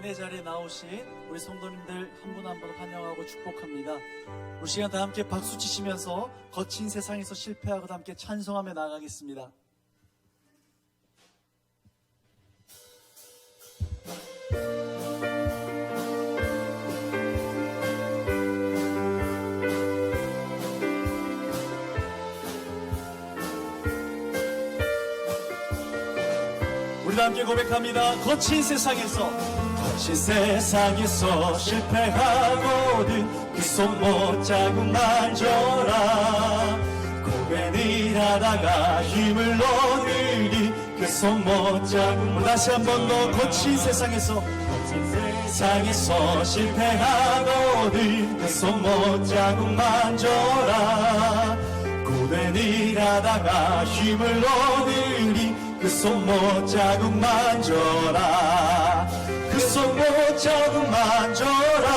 은혜 자리에 나오신 우리 성도님들 한 분 한 분 환영하고 축복합니다. 우리 시간 다 함께 박수 치시면서 거친 세상에서 실패하고도 함께 찬송하며 나아가겠습니다. 우리도 함께 고백합니다. 거친 세상에서 실패하고는 그 손 못 잡고 만져라. 고백을 하다가 힘을 얻으니 그 손 못 잡고. 다시 한 번 더. 거친 세상에서 실패하고는 그 손 못 잡고 만져라. 고백을 하다가 힘을 얻으니 그 손 못 자국 만져라. 그 손 못 자국 만져라.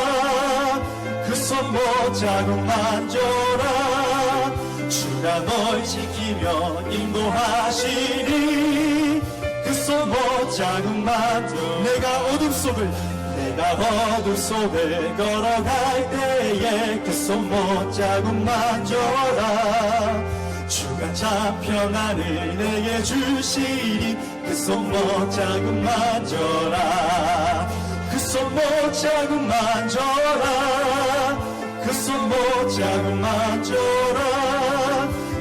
그 손 못 자국 만져라. 주가 널 지키며 인도하시니 그 손 못 자국 만져. 내가 어둠 속을 걸어갈 때에 그 손 못 자국 만져라. 주가 참 평안을 내게 주시니 그 손 못 자국 만져라. 그 손 못 자국 만져라. 그 손 못 자국 만져라.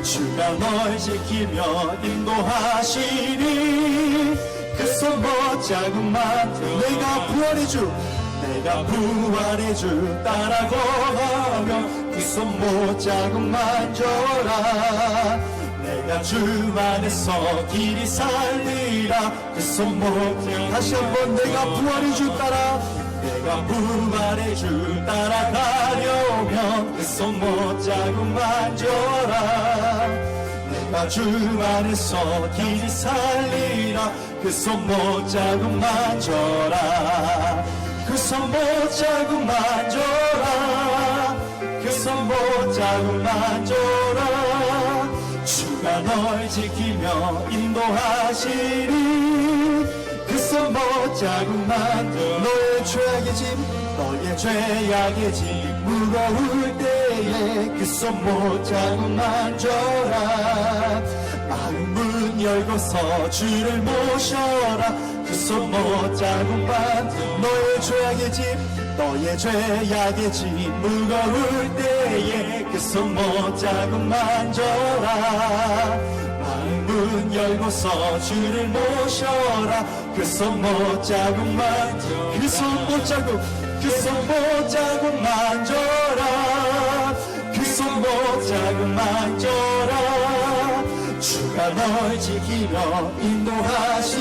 주가 널 지키며 인도하시니 그 손 못 자국 만져. 내가 부활의 주 따라 걸어가며 그 손 못 자국 만져라. 내가 주 안에서 길이 살리라. 그 손 못 자국. 다시 한번. 내가 부활의 주 따라가려면 그 손 못 자국 만져라. 내가 주 안에서 길이 살리라. 그 손 못 자국 만져라. 그 손 못 자국 만져라. 그 손 못 자국 만져라. 주가 널 지키며 인도하시니 그 손 못 자국 만져. 너의 죄악의 짐 무거울 때에 그 손 못 자국 만져라. 마음 문 열고서 주를 모셔라. 그 손 못 자국 만져. 너의 죄악의 짐 무거울 때에 그 손 못 자국 만져라. 마음 문 열고서 주를 모셔라. 그 손 못 자국 만져. 그 손 못 자국 만져라. 그 손 못 자국 만져라. 주가 널 지키며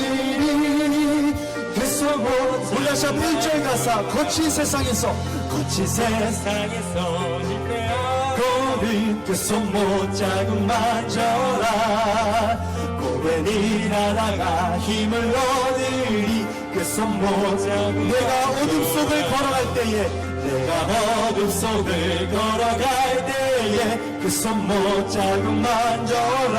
인도하시니 그 손 못. 우리 다시 한번 1절 가사. 거친 세상에서 실패하고는 그 손 못 자국 만져라. 고백을 하다가 힘을 얻으니 그 손 못 자국. 내가 어둠 속을 걸어갈 때에 그 손 못 자국 만져라.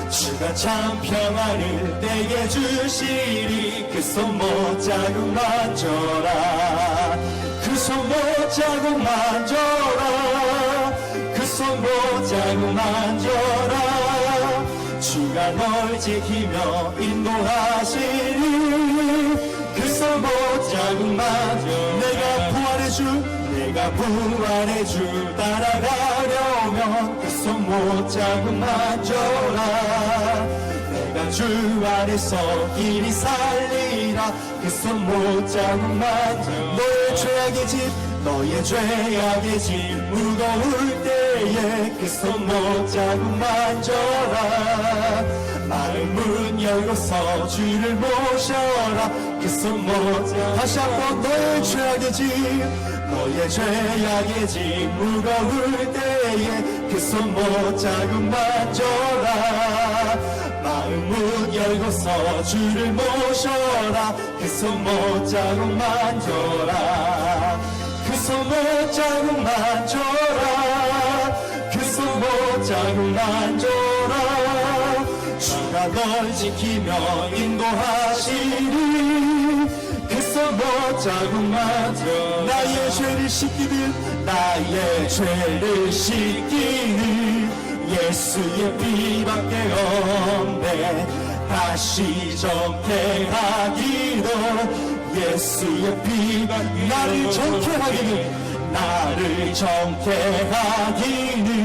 주가 참 평안을 내게 주시니 그 손 못 자국 만져라. 그 손 못 자국 만져라. 그 손 못 자국 만져라. 주가 널 지키며 인도하시니 그 손 못 자국 만져. 내가 부활의 주 따라가려면 그 손 못 자국 만져라. 내가 주 안에서 길이 살리라. 그 손 못 자국 만져. 너의 죄악의 짐 무거울 때에 그 손 못 자국 만져라. 마음 문 열고서 주를 모셔라. 그 손 못 자국. 다시 한번. 너의 죄악의 짐 무거울 때에 그 손 못 자국 만져라. 마음 문 열고서 주를 모셔라. 그 손 못 자국 만져라. 그 손 못 자국 만져라. 그 손 못 자국 만져라. 주가 널 지키며 인도하시니 그 손 못 자국만 나의 죄를 씻기는 나의 죄를 씻기는 예수의 피밖에 없네. 다시 정케하기도 예수의 피밖에 나를 정케하기는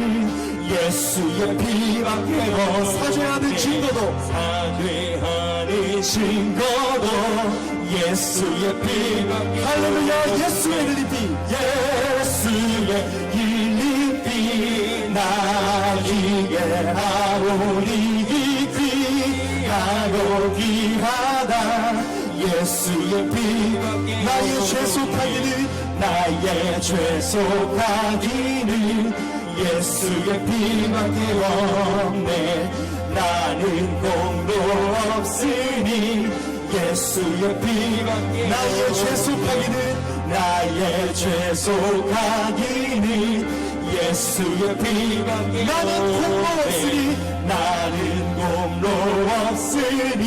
예수의 피밖에 없네. 사죄하는 증거도 예수의 피밖에 할렐루야. 예수의 흘린 피 나에게 하오니 귀하고 귀하다. 예수의 피 나의 죄 속하기는 예수의 피밖에 없네. 나는 공로 없으니 예수의 피밖에 나의 죄 속하기는 예수의 피밖에 나는 공로 없으니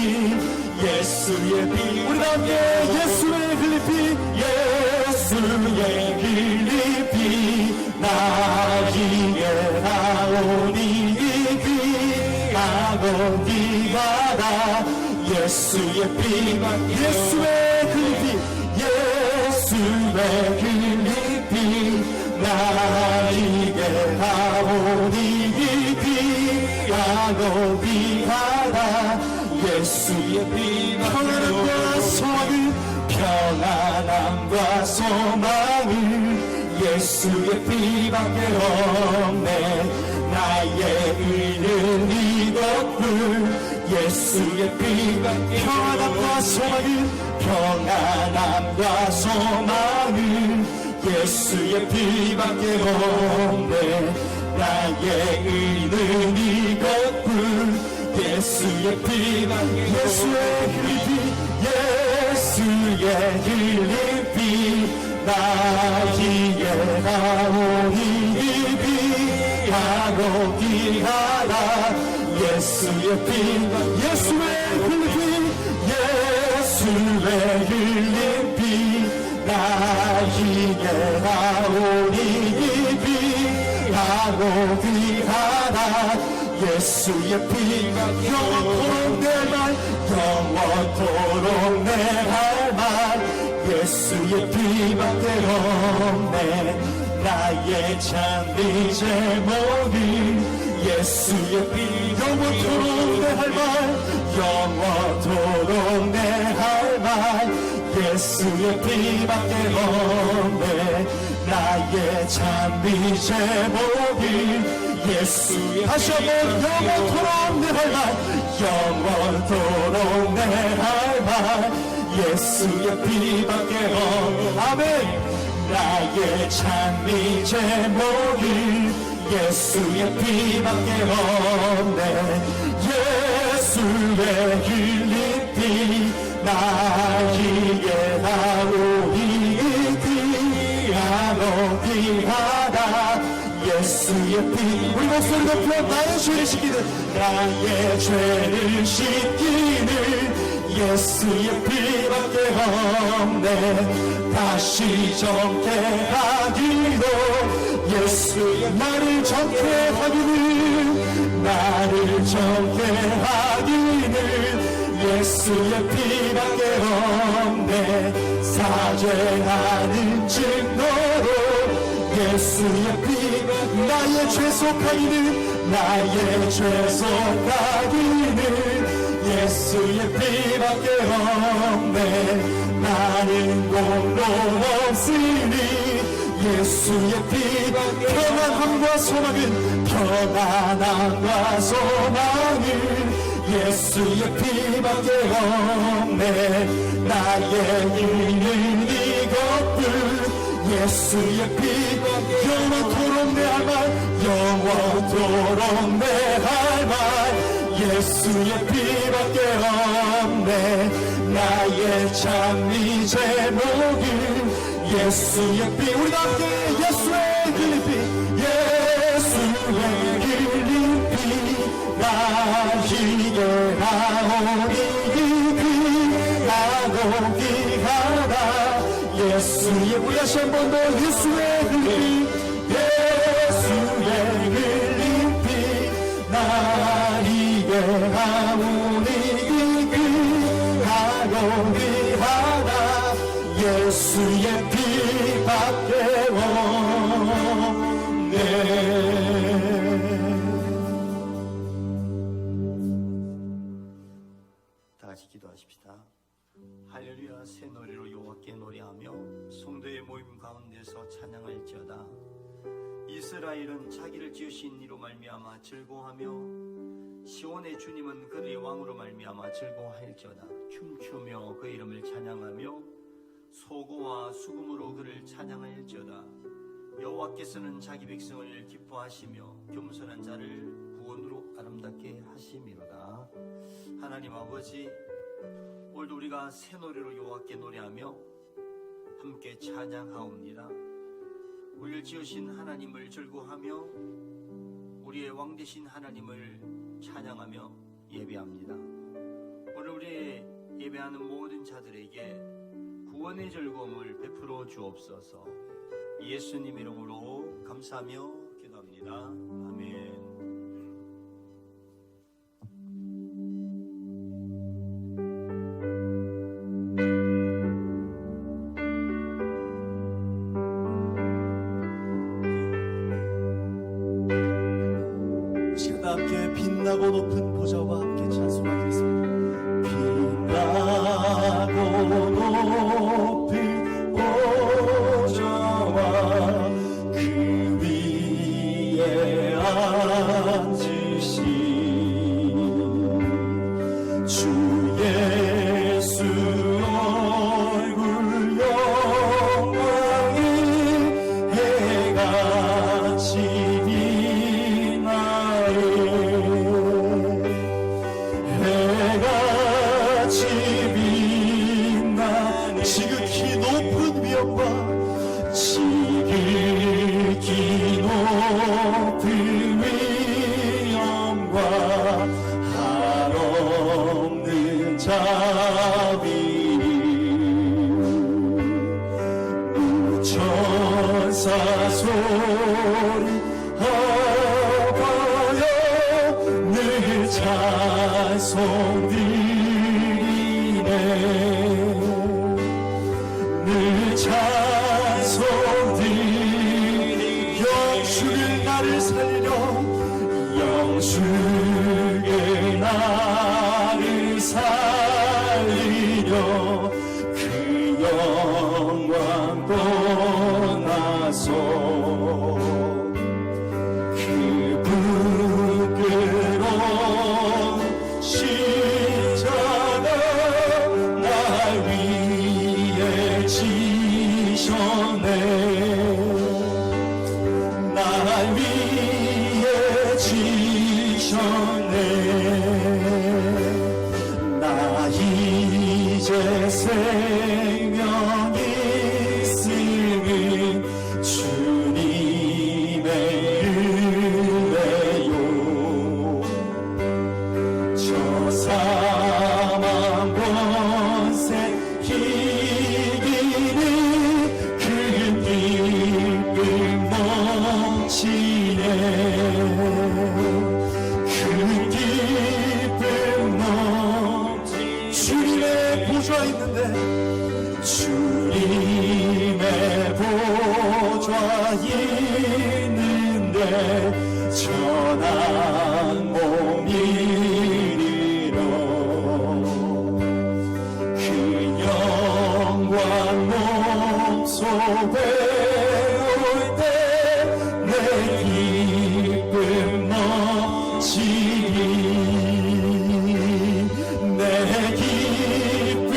예수의 피 우리 함께 예수의 흘린 피 나에게 하오니 귀하고 귀하다. 예수의 피밖에 예수의 흘린 피 나에게 하오니 귀하고 귀하다. 예수의 피 평안함과 소망을 예수의 피밖에 없네. 나의 의는 이것뿐 예수의 피밖에 평안함과 소망을 예수의 피밖에 없네. 나의 의는 이것뿐 예수의 피밖에 예수의 흘린 피 나에게 하오니 귀하고 귀하다. 예수의 흘린 피 나에게 하오니 귀하고 귀하다. 예수의 피 영원토록 내 할 말 예수의 피밖에 없네. 나의 참비 제목은 예수의 피 영원토록 내 할 말 예수의 피밖에 없네. 나의 참비 제목은 예수의 다시 한번 영원토록 내 할 말 예수의 피밖에 없네. 아멘. 나의 참비 제목이 예수의 피밖에 없네. 예수의 흘린 피 나에게 하오니 귀하고 귀하다. 예수의 피 우리 목소리 높여 나의 죄를 씻기는 예수의 피밖에 없네. 다시 정케하기도 나를 정케하기는 예수의 피밖에 없네. 사죄하는 증거로 예수의 피 나의 죄 속하기는 예수의 피밖에 없네. 나는 공로 없으니 예수의 피밖에 평안함과 소망은 예수의 피밖에 없네. 나의 의는 이것뿐 예수의 피밖에 영원토록 내 할 말 예수의 피밖에 없네. 나의 참이 제목은 예수의 피 우리 함께 예수의 흘린 피 나에게 하오니 귀하고 귀하다. 예수의 우리 다시 한 번 더 예수의 흘림 예수의 흘림 피 나리게 하오니 하고 위하다 예수의 피밖에 없네. 다 같이 기도하십시다. 할렐루야. 새 노래로 여호와께 노래하며 성도의 모임 가운데서 찬양할지어다. 이스라엘은 자기를 지으신 이로 말미암아 즐거워하며 시온의 주님은 그들의 왕으로 말미암아 즐거워할지어다. 춤추며 그 이름을 찬양하며 소고와 수금으로 그를 찬양할지어다. 여호와께서는 자기 백성을 기뻐하시며 겸손한 자를 구원으로 아름답게 하심이로다. 하나님 아버지, 오늘도 우리가 새 노래로 여호와께 노래하며 함께 찬양하옵니다. 우리를 지으신 하나님을 즐거워하며 우리의 왕 되신 하나님을 찬양하며 예배합니다. 오늘 우리의 예배하는 모든 자들에게 구원의 즐거움을 베풀어 주옵소서. 예수님 이름으로 감사하며 기도합니다. 아멘. 함께 빛나고 높은 보좌와 함께 찬송하겠습니다. 빛나고 높은 보좌와 그 위에 앉으신 주 예수 얼굴 영광이 해같이 지극히 높은 위엄과 지극히 높은 위엄과 한없는 자비를 무천사 소리하여 늘 찬송드리네. 늘 찬송드리 영숙의 나를 살려 영숙의 나를 살리려 그 영광 떠나서 그 부끄러운 십자가 날 위해 지셨네. 날 위해 지셨네. 나 이제 생명이 있으니 주님의 은혜요. 저 사망 권세 이기는 그 기쁨 넘치네. 그 기쁨 넘치네. 주님의 보좌 있는데 주님의 보좌 있는데 전한 몸이리로 그 영광 몸속에 올 때 내 기쁨 넘치니 내 기쁨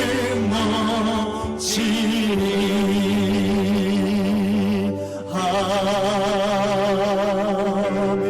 넘치니 아멘.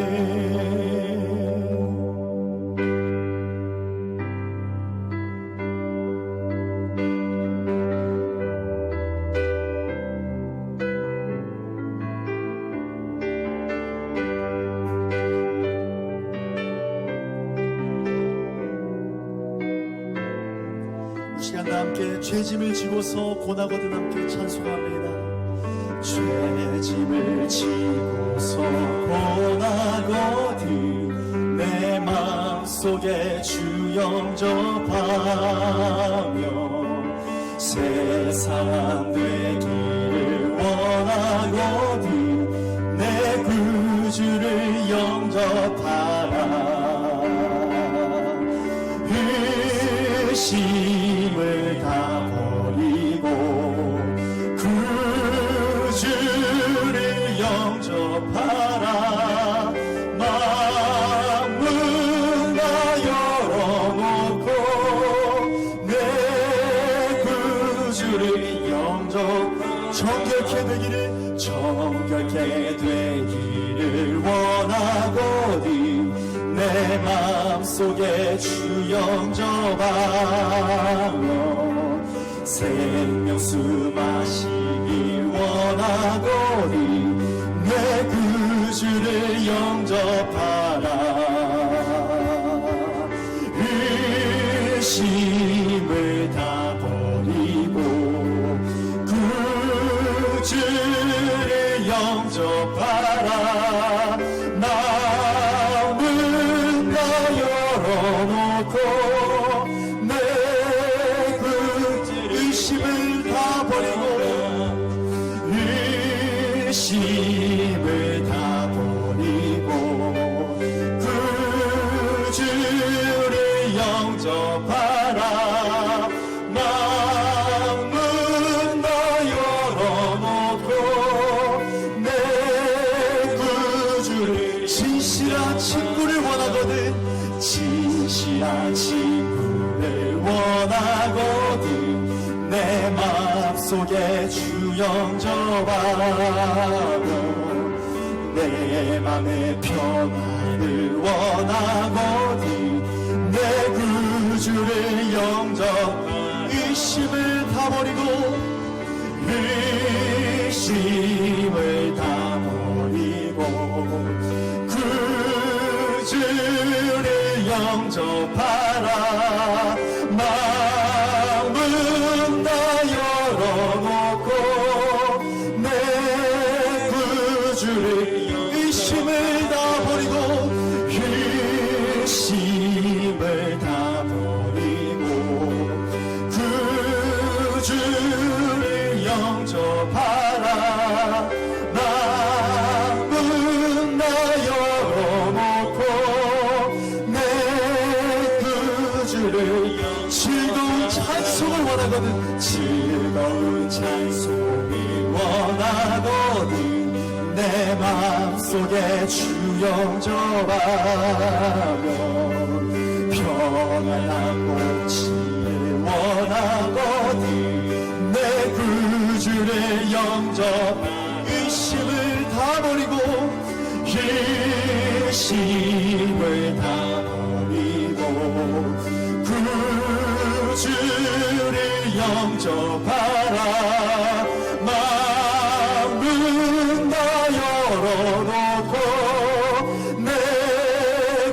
시간 다 함께 죄 죄짐을 지고서 고나고도 함께 찬송합니다. 죄짐을 지고서 고나고도 내 마음속에 주 영접하며 새 사람 되기를 원하거든 내 구주를 영접하라. 의심을 다 버리고 구주를 영접하라. 마음을 다 열어놓고 내 구주를 정결케 되기를 원하거든 내 마음속에 주 영접하며 생명수 마시길 원하거든 내 구주를 영접하라. 의심을 다 버리고 구주를 영접하라. 마음은 다 열어놓고 내 의심을 다 버리고 의심을 다 버리고 구주를 영접하라. 마음은 다 열어놓고 내 구주를 진실한 친구를 원하거든 진실한 친구를 원하거든 내 마음속에 주 영접하고 내 맘의 평안을 원하거든 내 구주를 영접 의심을 다 버리고 의심을 다 버리고 구주를 영접하라. 마음은 다 열어놓고 내 구주를 의심을 다 버리고 의심을 다 버리고 구주를 영접하라. 마음은 다 열어놓고 내 구주를 즐거운 찬송을 원하거든 즐거운 찬송을 원하거든 내 마음속에 주 영접하며 평안한 목치를 원하거든 내 구주를 영접 의심을 다 버리고 의심을 다 버리고 구주를 영접하라. 마음은 다 열어놓고 내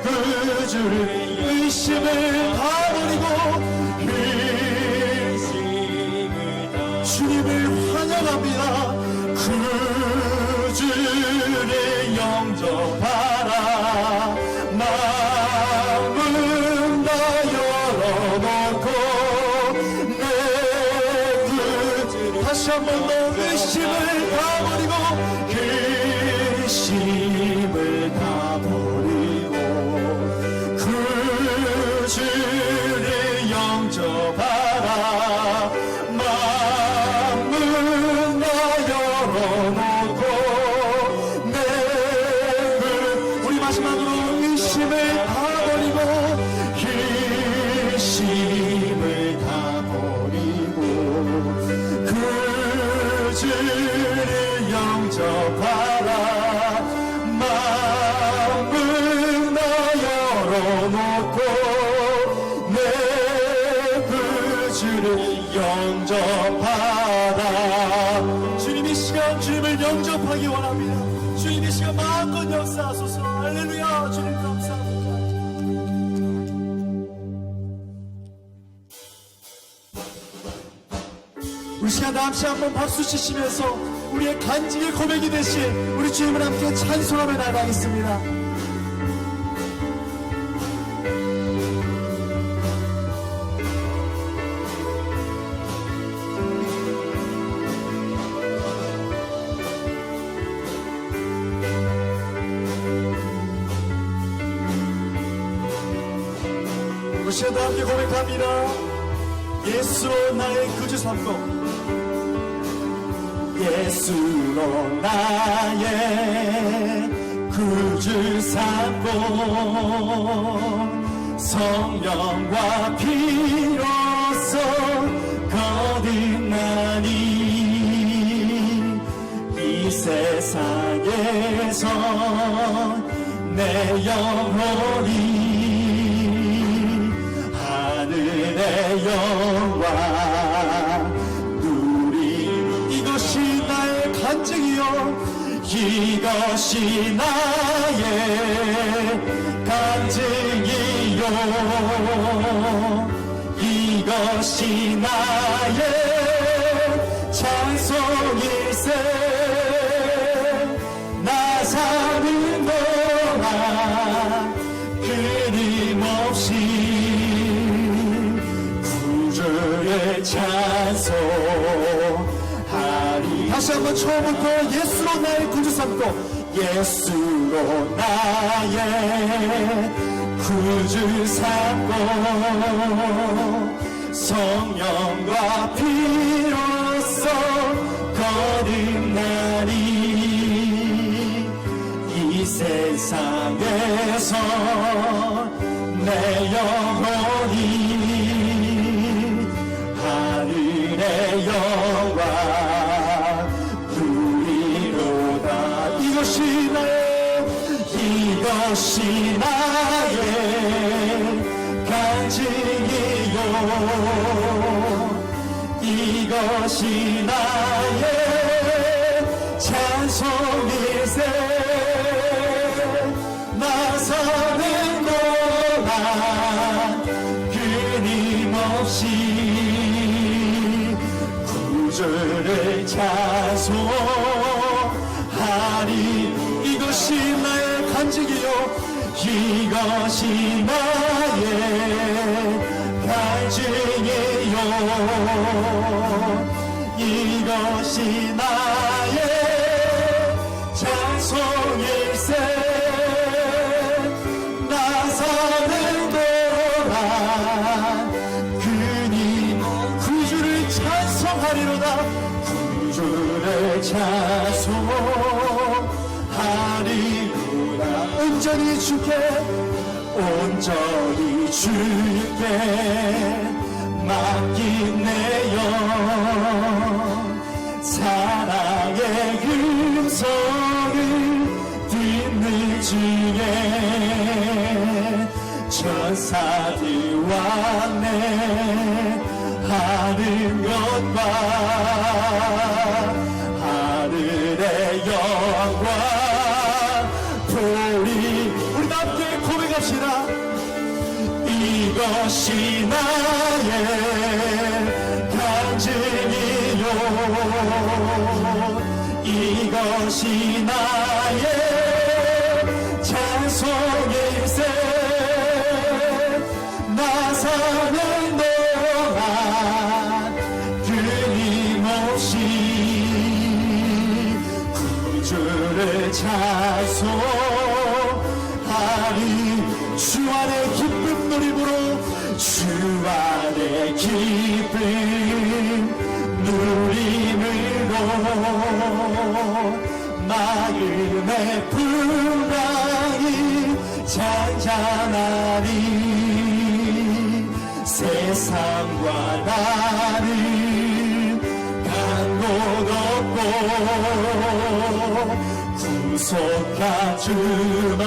구주를 의심을 다 버리고 주님을 환영합니다. 구주를 영접하라. 마음은 다 열어놓고 내 구주를 다시 한 번 더 의심을 다 버리고 의심을 다 버리고 구주를 영접하라. 마음은 다 열어놓고 내 우리 마지막으로 의심을 다 버리고 의심을 다 버리고 구주를 영접하라. 마음은 다 열어놓고 내 구주를 영접하라. 주님 이 시간 주님을 영접하기 원합니다. 주님 이 시간 마음껏 역사하소서. 할렐루야. 주님 감사합니다. 시간 다 함께 한번 박수 치시면서 우리의 간증의 고백이 되신 우리 주님을 함께 찬송하며 나가겠습니다. 우리 시간 다 함께 고백합니다. 예수로 나의 구주 삼고 예수로 나의 구주 삼고 성령과 피로써 거듭나니 이 세상에서 내 영혼이 하늘의 영광 이것이 나의 간증이요 이것이 나의 간증이요 이것이 나의 찬송일세 나 사는 동안 끊임없이 구주의 찬송 다시 한번 처음부터 예수로 나의 구주 삼고 예수로 나의 구주 삼고 성령과 피로써 거듭나니 이 세상에서 내 영혼이 하늘의 영광 이것이 나의 간증이요 이것이 나의 찬송일세 나 사는 동안 끊임없이 구주를 찬송하리 이것이 나의 간증이요 이것이 나의 간증이요 이것이 나의 찬송일세 나 사는 동안 구주를 찬송하리로다 구주를 찬송하리로다 온전히 주께 맡긴 내 영 사랑의 음성을 듣는 중에 천사들과 내 하는 것과 하늘의 영광 우리 함께 고백합시다. 이것이 나의 간증이요 이것이 나의 찬송일세 나 사는 동안 끊임없이 구주를 찬송하리 주 안에 기쁨 누림으로 주 안에 기쁨 누림으로 마음의 풍랑이 잔잔하리 세상과 나를 간 곳 없고 구속한 주만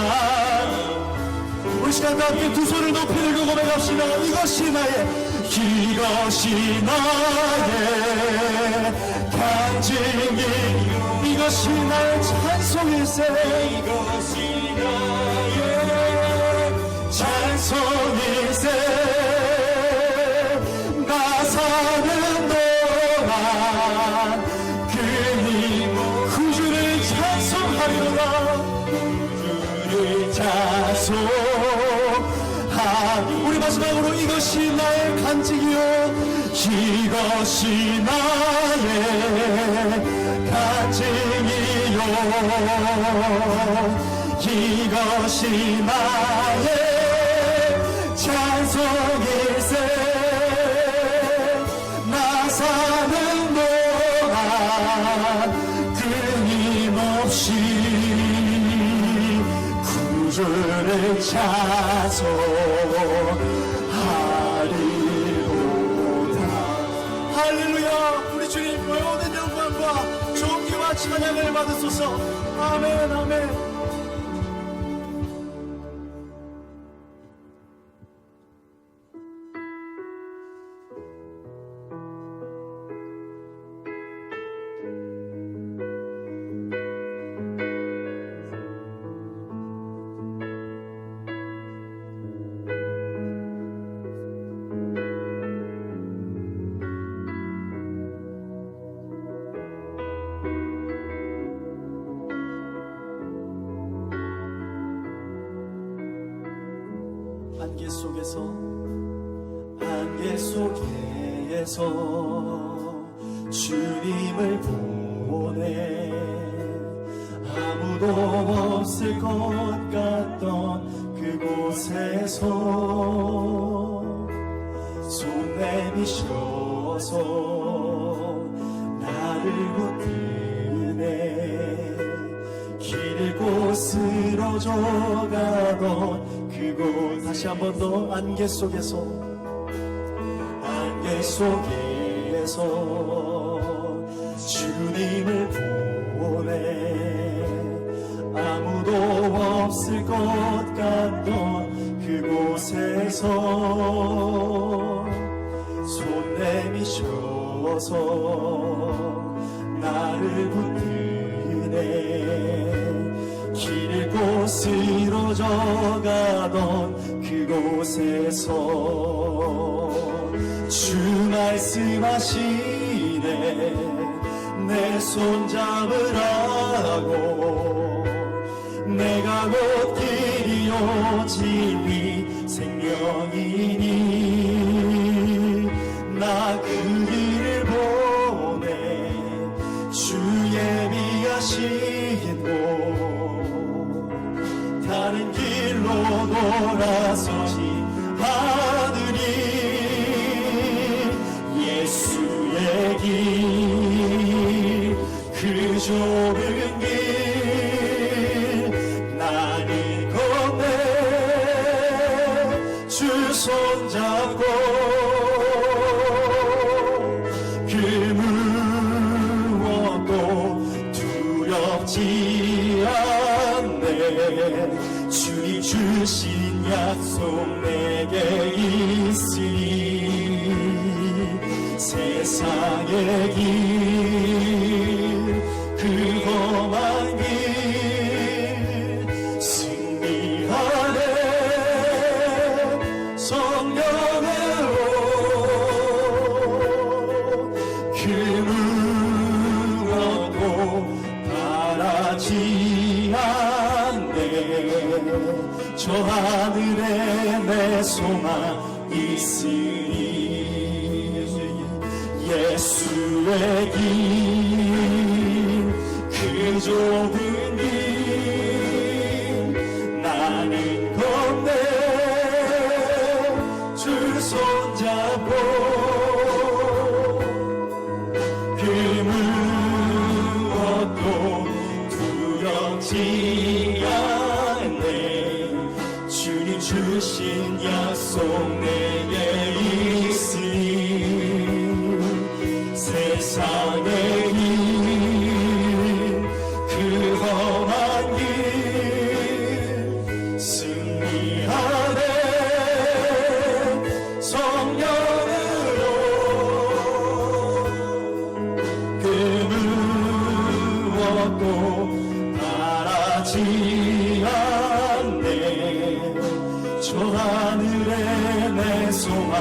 우리 시간 함께 두 손을 높이 들고 고백합시다. 이것이 나의 간증이 이것이 나의 찬송일세 이것이 나의 찬송일세 나 사는 동안 그님 구주를 찬송하리로다. 구주를 찬송하리. 우리 마지막으로 이것이 나의 간증이요 이것이 나의 간증이요 이것이 나의 찬송일세. 나 사는 동안 끊임없이 구주를 찬송하리로다. 할렐루야. 우리 주님 모든 영광과 존귀와 찬양을 받으소서. 아멘 아멘. 안개 속에서 주님을 보내. 아무도 없을 것 같던 그곳에서 손 내미셔서 나를 붙드네. 길 잃고 쓰러져가던 그곳. 다시 한 번 더. 안개 속에서 주님을 보내. 아무도 없을 것 같던 그곳에서 손 내미셔서 나를 붙드네. 길 잃고 쓰러져가던 그곳에서 주 말씀하시네. 내 손 잡으라고. 내가 곧 길이요 진리 생명이니 나 그 길을 보내. 주 예비하신 곳 다른 길로 돌아서지 않으니 예수의 길 그 좁은 길 나는 건네. 주 손잡고 그 무엇도 두렵지 않네. 주님 주신 약속 내게 있으니 세상의 길 그 험한 길 승리하네. 성령으로 그 무엇도 바라지 않네. 저 하늘에 내 소망 있으니 예수의 길 그 좁은 길 나는 건네. 주 손잡고 그 무엇도 두렵지 않네. 주님 주신 약속 내게 있으니 세상의 길 그 험한 길 승리하네. 성령으로 그 무엇도 바라지 않네. 저 하늘에 내 소망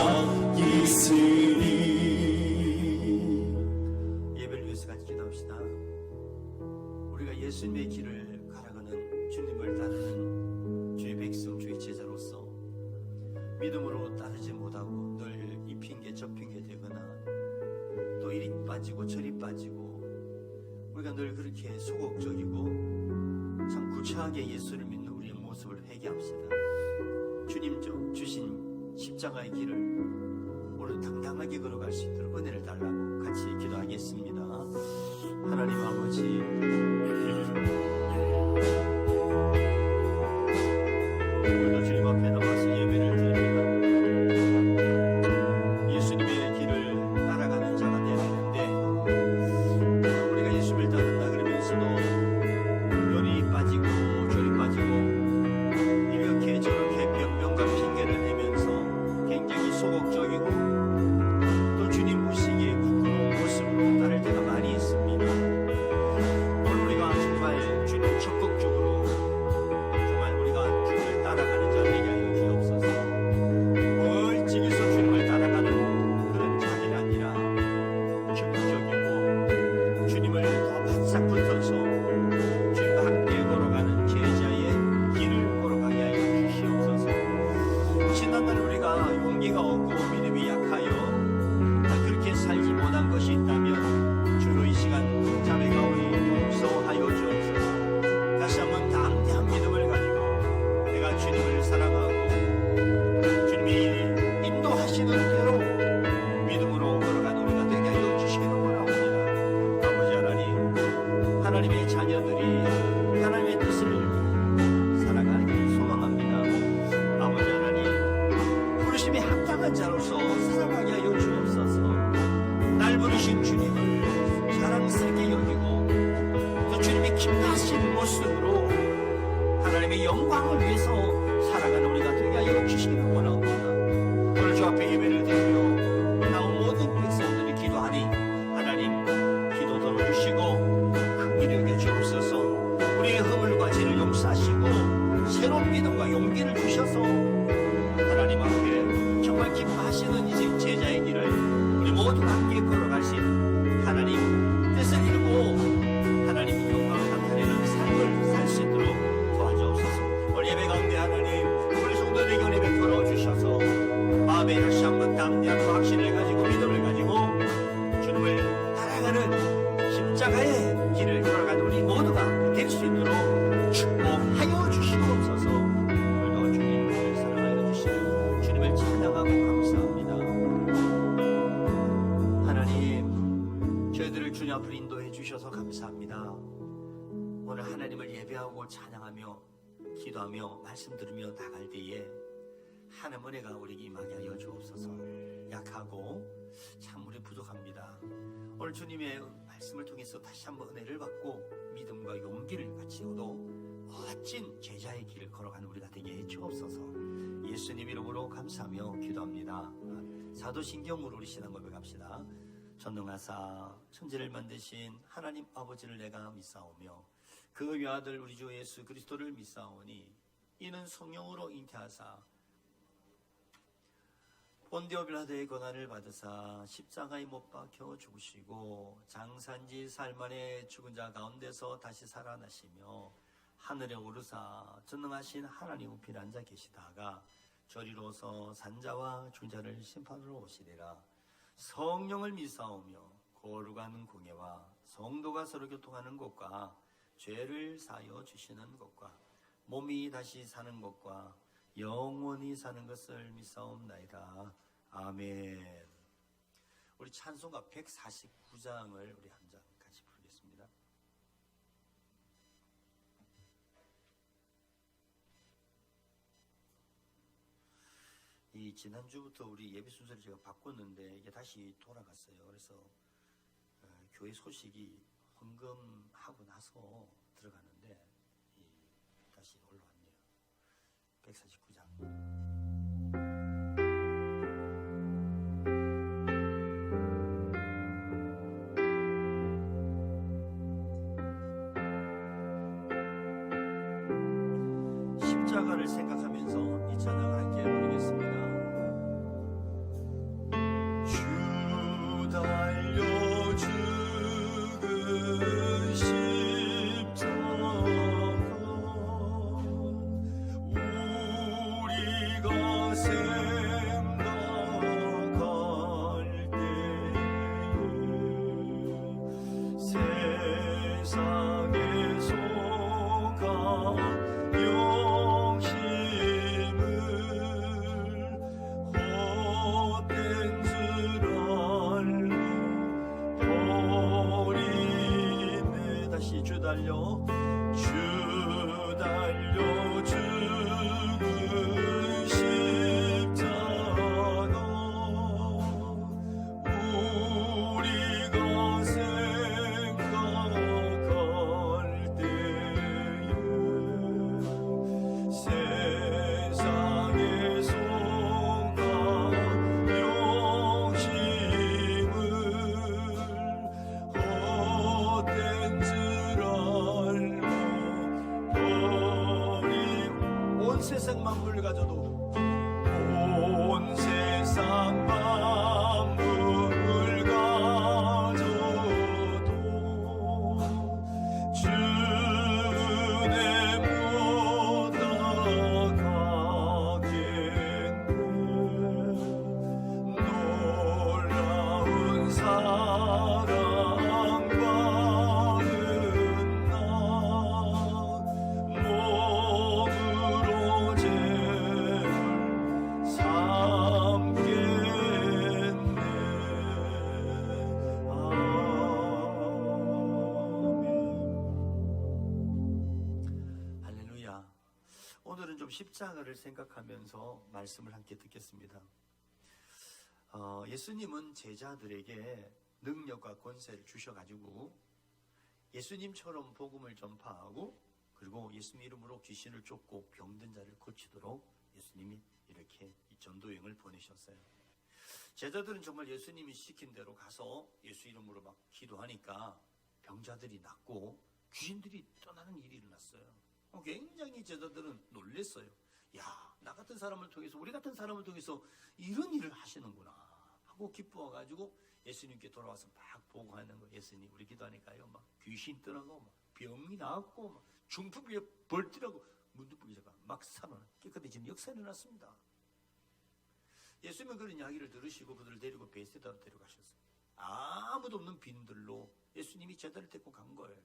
있으니. 예배를 위해서 같이 기도합시다. 기도합시다. 우리가 예수님의 길을 가라가는 주님을 따르는 주의 백성, 주의 제자로서 믿음으로 따르지 못하고 늘 이 핑계 저 핑계 되거나 또 이리 빠지고 저리 빠지고 우리가 늘 그렇게 소극적이고 참 구차하게 예수를 믿는 우리의 모습을 회개합시다. 주님 주신 십자가의 길을 오늘 당당하게 걸어갈 수 있도록 은혜를 달라고 같이 기도하겠습니다. 하나님 아버지, 오늘도 주님 앞에 나와서 예배를 드립니다. 예수님의 길을 따라가는 자가 되어야 되는데 우리가 예수님을 따른다 그러면서도 요리 빠지고 저리 빠지고 이렇게 저렇게 변명과 핑계를 내면서 굉장히 소극적이고 또 주님 모시기에 부끄러운 모습으로 따를 때가 많이 있습니다. 오늘 우리가 정말 주님 적극적으로 정말 우리가 주님을 따라가는 자 되게 하여 주옵소서. 멀찍이서 주님을 따라가는 그런 자들이 아니라 적극적이고 주님을 더 바싹 붙어서 주님과 함께 걸어가는 제자의 길을 걸어가게 하여 주시옵소서. 지난날 우리가 용기가 없고 믿음이 약하여 그렇게 살지 못한 것이 있다면 주로 이 시간 자매가 우리 용서하여 주옵소서. 다시 한번 담대한 믿음을 가지고 내가 주님을 사랑하고 주님이 인도하시는 대로 믿음으로 걸어가는 우리가 되게 하여 주시기를 원합니다. 아버지 하나님, 하나님의 자녀들이 하나님의 뜻을 살아가기를 소망합니다. 아버지 하나님, 부르심에 합당한 자로서 살아가게 하여 주옵소서. 날 부르신 주님을 사랑스럽게 여기고 또 주님의 기뻐하신 모습으로 하나님의 영광을 위해서 살아가는 우리가 되게 하여 주시기를 원합니다. 오늘 주 앞에 예배를 드리며 나온 모든 백성들이 기도하니 하나님 기도 들어주시고 큰 일을 여겨 주옵소서. 우리의 허물과 죄를 용서하시고 새로운 믿음과 용기를 주셔서 하나님 앞에 정말 기뻐하시는 이제 제자의 길을 우리 모두가 함께 걸어갈 수 있는 하나님 뜻을 이루고 하나님 영광을 나타내는 삶을 살 수 있도록 도와주옵소서. 오늘 예배 가운데 하나님 우리 성도들에게 은혜 베풀어 주셔서 마음에 다시 한번 담대한 확신을 가지고 믿음을 가지고 주님을 따라가는 십자가의 길을 걸어가는 우리 모두가 될 수 있도록 축복하여 주시옵소서. 오늘도 주님을 사랑하여 주시고 주님을 찬양하고 감사합니다. 하나님, 저희들을 주님 앞으로 인도해 주셔서 감사합니다. 오늘 하나님을 예배하고 찬양하며 기도하며 말씀 들으며 나갈 때에 하나님 은혜가 우리에게 임하게 하여 주옵소서. 약하고 참 우리 부족합니다. 오늘 주님의 말씀을 통해서 다시 한번 은혜를 받고 믿음과 용기를 가지고도 멋진 제자의 길을 걸어가는 우리가 되게 해 주옵소서. 예수님 이름으로 감사하며 기도합니다. 사도신경으로 우리 신앙 고백합시다. 전능하사 천지를 만드신 하나님 아버지를 내가 믿사오며 그 외아들 우리 주 예수 그리스도를 믿사오니 이는 성령으로 잉태하사 본디오 빌라도의 고난을 받으사 십자가에 못 박혀 죽으시고 장사한지 사흘 만에 죽은 자 가운데서 다시 살아나시며 하늘에 오르사 전능하신 하나님 우편에 앉아 계시다가 저리로서 산자와 중자를 심판으로 오시리라. 성령을 믿사오며 거룩한 공예와 성도가 서로 교통하는 것과 죄를 사하여 주시는 것과 몸이 다시 사는 것과 영원히 사는 것을 믿사옵나이다. 아멘. 우리 찬송가 149장을 우리 한 장 같이 부르겠습니다. 이 지난주부터 우리 예배 순서를 제가 바꿨는데 이게 다시 돌아갔어요. 그래서 교회 소식이 헌금하고 나서 들어가는데 다시 올라왔네요. 149장. 십자가를 생각하면서 이 찬양을 함께 부르겠습니다. 주 달려 죽은 세상에 속한 욕심을 헛된 줄 알고 버리네. 다시 주 달려 죽은 십자가 우리가 생각할 때에 세상에 속한 욕심을 헛된 줄 알고 온 세상 만물을 가져도 온 세상 만물을 가져도 주내 못 따라가겠네. 놀라운 사랑받은 나 몸으로 죄를 삼겠네. 아멘. 할렐루야. 오늘은 좀 십자가를 생각하면서 말씀을 함께 듣겠습니다. 예수님은 제자들에게 능력과 권세를 주셔가지고 예수님처럼 복음을 전파하고 그리고 예수님 이름으로 귀신을 쫓고 병든 자를 고치도록 예수님이 이렇게 이 전도여행을 보내셨어요. 제자들은 정말 예수님이 시킨 대로 가서 예수 이름으로 막 기도하니까 병자들이 낫고 귀신들이 떠나는 일이 일어났어요. 굉장히 제자들은 놀랬어요. 야, 나 같은 사람을 통해서, 우리 같은 사람을 통해서 이런 일을 하시는구나 하고 기뻐가지고 예수님께 돌아와서 막 보고하는 거예요. 예수님, 우리 기도하니까요, 막 귀신 떠나고, 막 병이 나았고, 막 중풍이 벌뜨라고 문득부기자가 막 살아나 깨끗해지는 역사가 일어났습니다. 예수님은 그런 이야기를 들으시고 그들을 데리고 베세다로 데려가셨어요. 아무도 없는 빈들로 예수님이 제자를 데리고 간 거예요.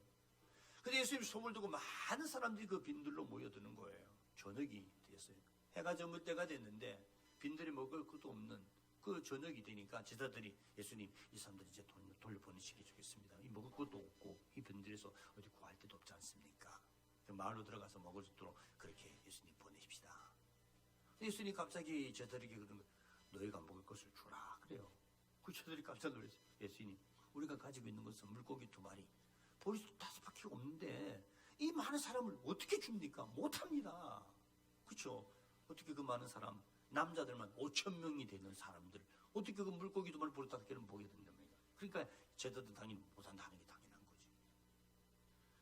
근데 예수님이 소문을 듣고 많은 사람들이 그 빈들로 모여드는 거예요. 저녁이 됐어요. 해가 저물 때가 됐는데 빈들이 먹을 것도 없는 그 저녁이 되니까 제자들이 예수님, 이 사람들 이제 돌려보내시게 주겠습니다. 이 먹을 것도 없고 이 빈들에서 어디 구할 데도 없지 않습니까? 마을로 들어가서 먹을 수 있도록 그렇게 예수님 보내십시다. 예수님 갑자기 제자들에게 그런 거, 너희가 먹을 것을 주라 그래요. 그 제자들이 깜짝 놀랐어요. 예수님, 우리가 가지고 있는 것은 물고기 2마리, 보리수 5바퀴 없는데 이 많은 사람을 어떻게 줍니까? 못합니다. 그렇죠? 어떻게 그 많은 사람, 남자들만 5,000명이 되는 사람들, 어떻게 그 물고기 2마리, 보리 5개를 보게 된답니까? 그러니까 제자들 당연히 못한다는 게 당연한 거지.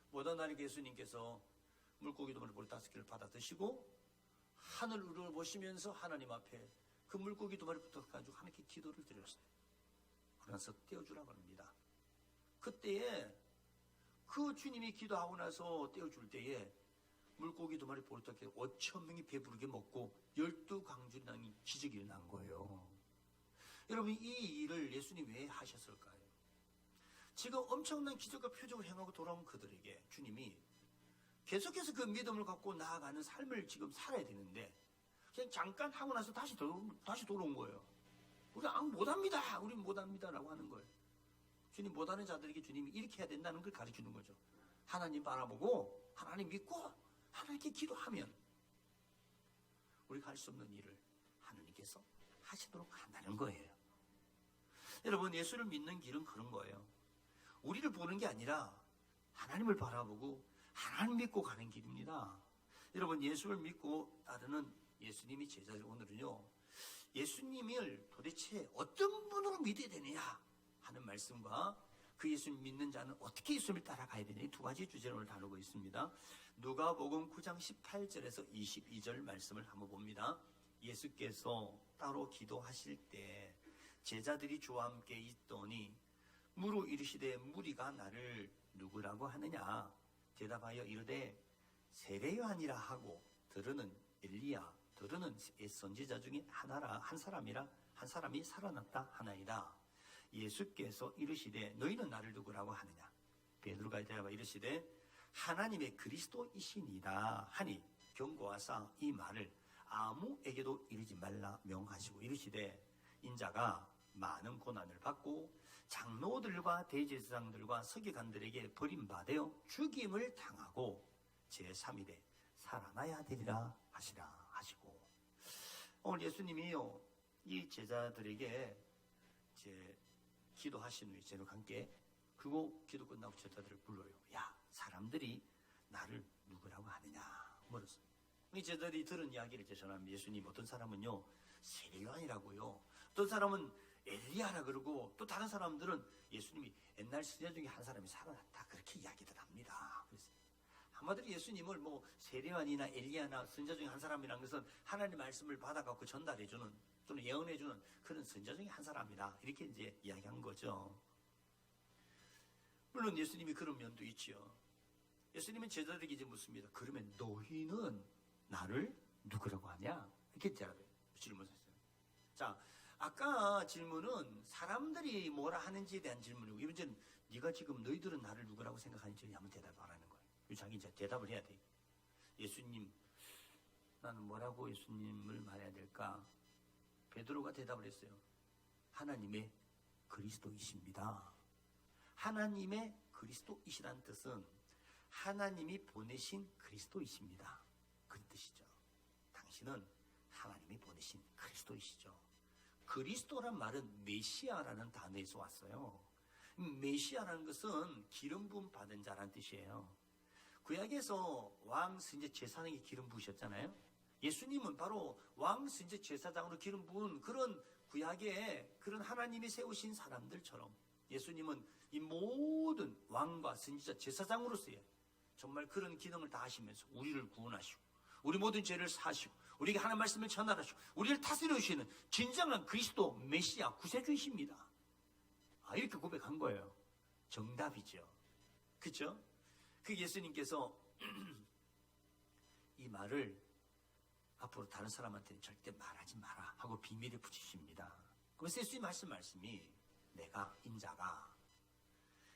못한다니까 예수님께서 물고기 2마리, 보리 5개를 받아 드시고 하늘을 보시면서 하나님 앞에 그 물고기 2마리 붙어가지고 하나님께 기도를 드렸어요. 그러면서 떼어주라고 합니다. 그때에 그 주님이 기도하고 나서 떼어줄 때에 물고기 2마리, 보리 5개 5,000명이 배부르게 먹고 12광주량이 기적이 일어난 거예요. 여러분, 이 일을 예수님 왜 하셨을까요? 지금 엄청난 기적과 표적을 행하고 돌아온 그들에게 주님이 계속해서 그 믿음을 갖고 나아가는 삶을 지금 살아야 되는데 그냥 잠깐 하고 나서 다시 돌아온 거예요. 우리 못합니다. 우린 못합니다라고 하는 거예요. 주님, 못하는 자들에게 주님이 이렇게 해야 된다는 걸 가르치는 거죠. 하나님 바라보고 하나님 믿고 하나님께 기도하면 우리가 할 수 없는 일을 하나님께서 하시도록 한다는 거예요. 여러분, 예수를 믿는 길은 그런 거예요. 우리를 보는 게 아니라 하나님을 바라보고 하나님 믿고 가는 길입니다. 여러분, 예수를 믿고 따르는 예수님이 제자들, 오늘은요, 예수님을 도대체 어떤 분으로 믿어야 되느냐 하는 말씀과 그 예수님 믿는 자는 어떻게 예수님을 따라가야 되냐, 이 두 가지 주제를 오늘 다루고 있습니다. 누가복음 9장 18절에서 22절 말씀을 한번 봅니다. 예수께서 따로 기도하실 때 제자들이 주와 함께 있더니 무로 이르시되 무리가 나를 누구라고 하느냐 대답하여 이르되 세례요한이라 하고 들으는 엘리야, 들으는 선지자 중에 한 사람이 살아났다 하나이다. 예수께서 이르시되 너희는 나를 누구라고 하느냐 베드로가 대답하여 이르시되 하나님의 그리스도이시니이다 하니 경고하사 이 말을 아무에게도 이르지 말라 명하시고 이르시되 인자가 많은 고난을 받고 장로들과 대제사장들과 서기관들에게 버림받아 죽임을 당하고 제3일에 살아나야 되리라 하시라 하시고, 오늘 예수님이요 이 제자들에게 이제 기도하신 후에 제자들과 함께, 그리고 기도 끝나고 제자들을 불러요. 야, 사람들이 나를 누구라고 하느냐 물었어요. 이 제자들이 들은 이야기를 이제 전합니다. 예수님 어떤 사람은요 세례요한이라고요, 어떤 사람은 엘리야라 그러고, 또 다른 사람들은 예수님이 옛날 선지자 중에 한 사람이 살아났다 그렇게 이야기들 합니다. 그래서 한마디로 예수님을 뭐 세례요한이나 엘리야나 선지자 중에 한 사람이라는 것은 하나님의 말씀을 받아갖고 전달해주는 또는 예언해주는 그런 선지자 중에 한 사람이다 이렇게 이제 이야기한 거죠. 물론 예수님이 그런 면도 있지요. 예수님은 제자들에게 이제 묻습니다. 그러면 너희는 나를 누구라고 하냐? 이렇게 질문했어요. 자, 아까 질문은 사람들이 뭐라 하는지에 대한 질문이고, 이번에는 네가 지금 너희들은 나를 누구라고 생각하는지 한번 대답하라는 거예요. 자기 이제 대답을 해야 돼. 예수님, 나는 뭐라고 예수님을 말해야 될까? 베드로가 대답을 했어요. 하나님의 그리스도이십니다. 하나님의 그리스도이시라는 뜻은 하나님이 보내신 그리스도이십니다. 그 뜻이죠. 당신은 하나님이 보내신 그리스도이시죠. 그리스도란 말은 메시아라는 단어에서 왔어요. 메시아라는 것은 기름 부음 받은 자라는 뜻이에요. 구약에서 왕, 선지자, 제사장에게 기름 부으셨잖아요. 예수님은 바로 왕, 선지자, 제사장으로 기름 부은 그런 구약의 그런 하나님이 세우신 사람들처럼 예수님은 이 모든 왕과 선지자, 제사장으로서의 정말 그런 기능을 다 하시면서 우리를 구원하시고 우리 모든 죄를 사시고 우리에게 하나님 말씀을 전달하시고 우리를 다스려 주시는 진정한 그리스도 메시아 구세주이십니다. 이렇게 고백한 거예요. 정답이죠. 그렇죠? 그 예수님께서 이 말을 앞으로 다른 사람한테는 절대 말하지 마라 하고 비밀에 붙이십니다. 그래서 예수님 말씀이 내가 인자가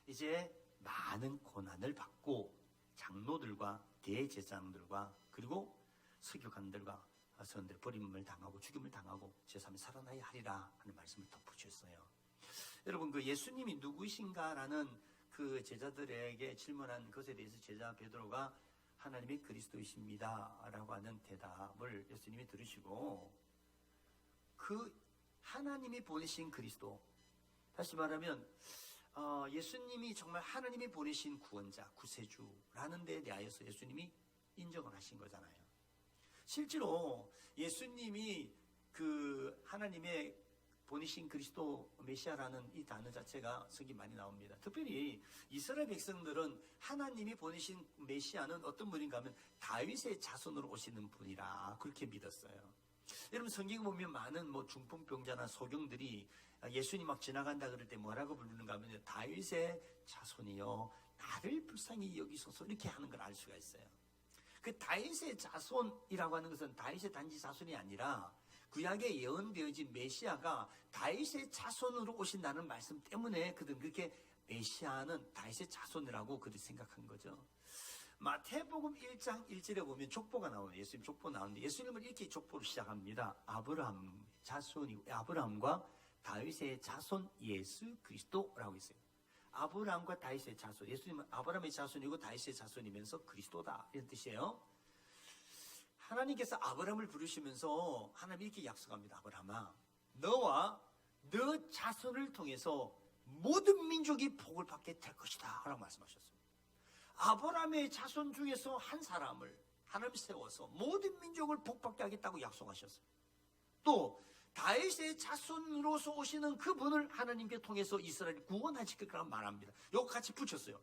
이제 많은 고난을 받고 장로들과 대제사장들과 그리고 서기관들과 선들 버림을 당하고 죽임을 당하고 제3일 살아나야 하리라 하는 말씀을 덧붙였어요. 여러분, 그 예수님이 누구이신가라는 그 제자들에게 질문한 것에 대해서 제자 베드로가 하나님의 그리스도이십니다 라고 하는 대답을 예수님이 들으시고, 그 하나님이 보내신 그리스도, 다시 말하면 예수님이 정말 하나님이 보내신 구원자, 구세주라는 데에 대하여서 예수님이 인정을 하신 거잖아요. 실제로 예수님이 그 하나님의 보내신 그리스도 메시아라는 이 단어 자체가 성경에 많이 나옵니다. 특별히 이스라엘 백성들은 하나님이 보내신 메시아는 어떤 분인가 하면 다윗의 자손으로 오시는 분이라 그렇게 믿었어요. 여러분, 성경에 보면 많은 뭐 중풍병자나 소경들이 예수님 막 지나간다 그럴 때 뭐라고 부르는가 하면 다윗의 자손이요 나를 불쌍히 여기소서 이렇게 하는 걸 알 수가 있어요. 그 다윗의 자손이라고 하는 것은 다윗의 단지 자손이 아니라 구약에 예언되어진 메시아가 다윗의 자손으로 오신다는 말씀 때문에 그들은 그렇게 메시아는 다윗의 자손이라고 그들이 생각한 거죠. 마태복음 1장 1절에 보면 족보가 나와요. 예수님 족보 나오는데 예수님은 이렇게 족보를 시작합니다. 아브라함 자손이, 아브라함과 다윗의 자손 예수 그리스도라고 있어요. 아브라함과 다윗의 자손, 예수님은 아브라함의 자손이고 다윗의 자손이면서 그리스도다 이런 뜻이에요. 하나님께서 아브라함을 부르시면서 하나님이 이렇게 약속합니다. 아브라함아, 너와 너 자손을 통해서 모든 민족이 복을 받게 될 것이다 라고 말씀하셨습니다. 아브라함의 자손 중에서 한 사람을 하나님 세워서 모든 민족을 복받게 하겠다고 약속하셨어요. 또 다윗의 자손으로서 오시는 그분을 하나님께 통해서 이스라엘을 구원하실 거라고 말합니다. 이거 같이 붙였어요.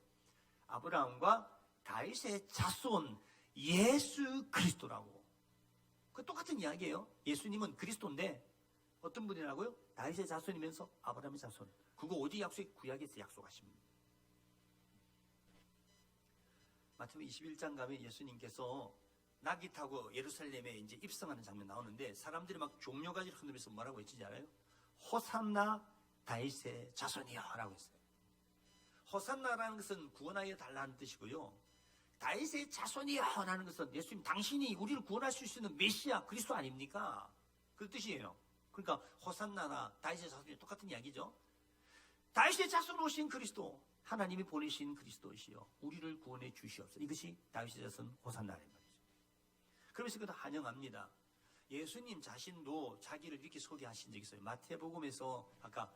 아브라함과 다윗의 자손 예수 그리스도라고. 그 똑같은 이야기예요. 예수님은 그리스도인데 어떤 분이라고요? 다윗의 자손이면서 아브라함의 자손. 그거 어디 약속이? 구약에서 약속하십니다. 마태복음 21장 가면 예수님께서 나귀 타고 예루살렘에 이제 입성하는 장면 나오는데 사람들이 막 종려가지를 흔들면서 뭐라고 했지 알아요? 호산나 다윗의 자손이여 라고 했어요. 호산나라는 것은 구원하여 달라는 뜻이고요. 다윗의 자손이여라는 것은 예수님 당신이 우리를 구원할 수 있는 메시아 그리스도 아닙니까? 그 뜻이에요. 그러니까 호산나나 다윗의 자손이 똑같은 이야기죠. 다윗의 자손으로 오신 그리스도, 하나님이 보내신 그리스도이시여 우리를 구원해 주시옵소서. 이것이 다윗의 자손 호산나라는 말이죠. 그러면서 그도 환영합니다. 예수님 자신도 자기를 이렇게 소개하신 적이 있어요. 마태복음에서 아까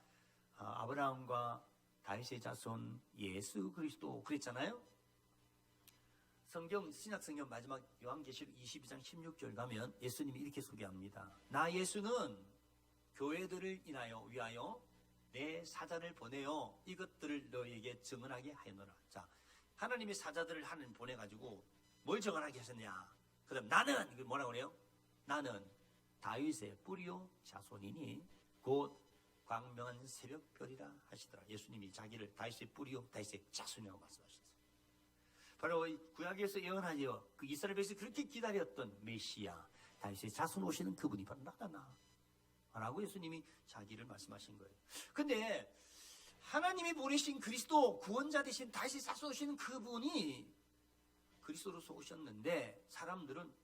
아브라함과 다윗의 자손 예수 그리스도 그랬잖아요. 성경 신약성경 마지막 요한계시록 22장 16절 가면 예수님이 이렇게 소개합니다. 나 예수는 교회들을 위하여 내 사자를 보내어 이것들을 너에게 증언하게 하였노라. 자, 하나님의 사자들을 하나님 보내가지고 뭘 증언하게 하셨냐? 그 다음 나는 이걸 뭐라고 그래요? 나는 다윗의 뿌리요 자손이니 곧 광명한 새벽별이라 하시더라. 예수님이 자기를 다윗의 뿌리요 다윗의 자손이라고 말씀하셨어요. 바로 구약에서 예언하여 그 이스라엘 백성이 그렇게 기다렸던 메시아 다윗의 자손 오시는 그분이 바로 나다 라고 예수님이 자기를 말씀하신 거예요. 근데 하나님이 보내신 그리스도 구원자 되신 다윗의 자손 오시는 그분이 그리스도로서 오셨는데 사람들은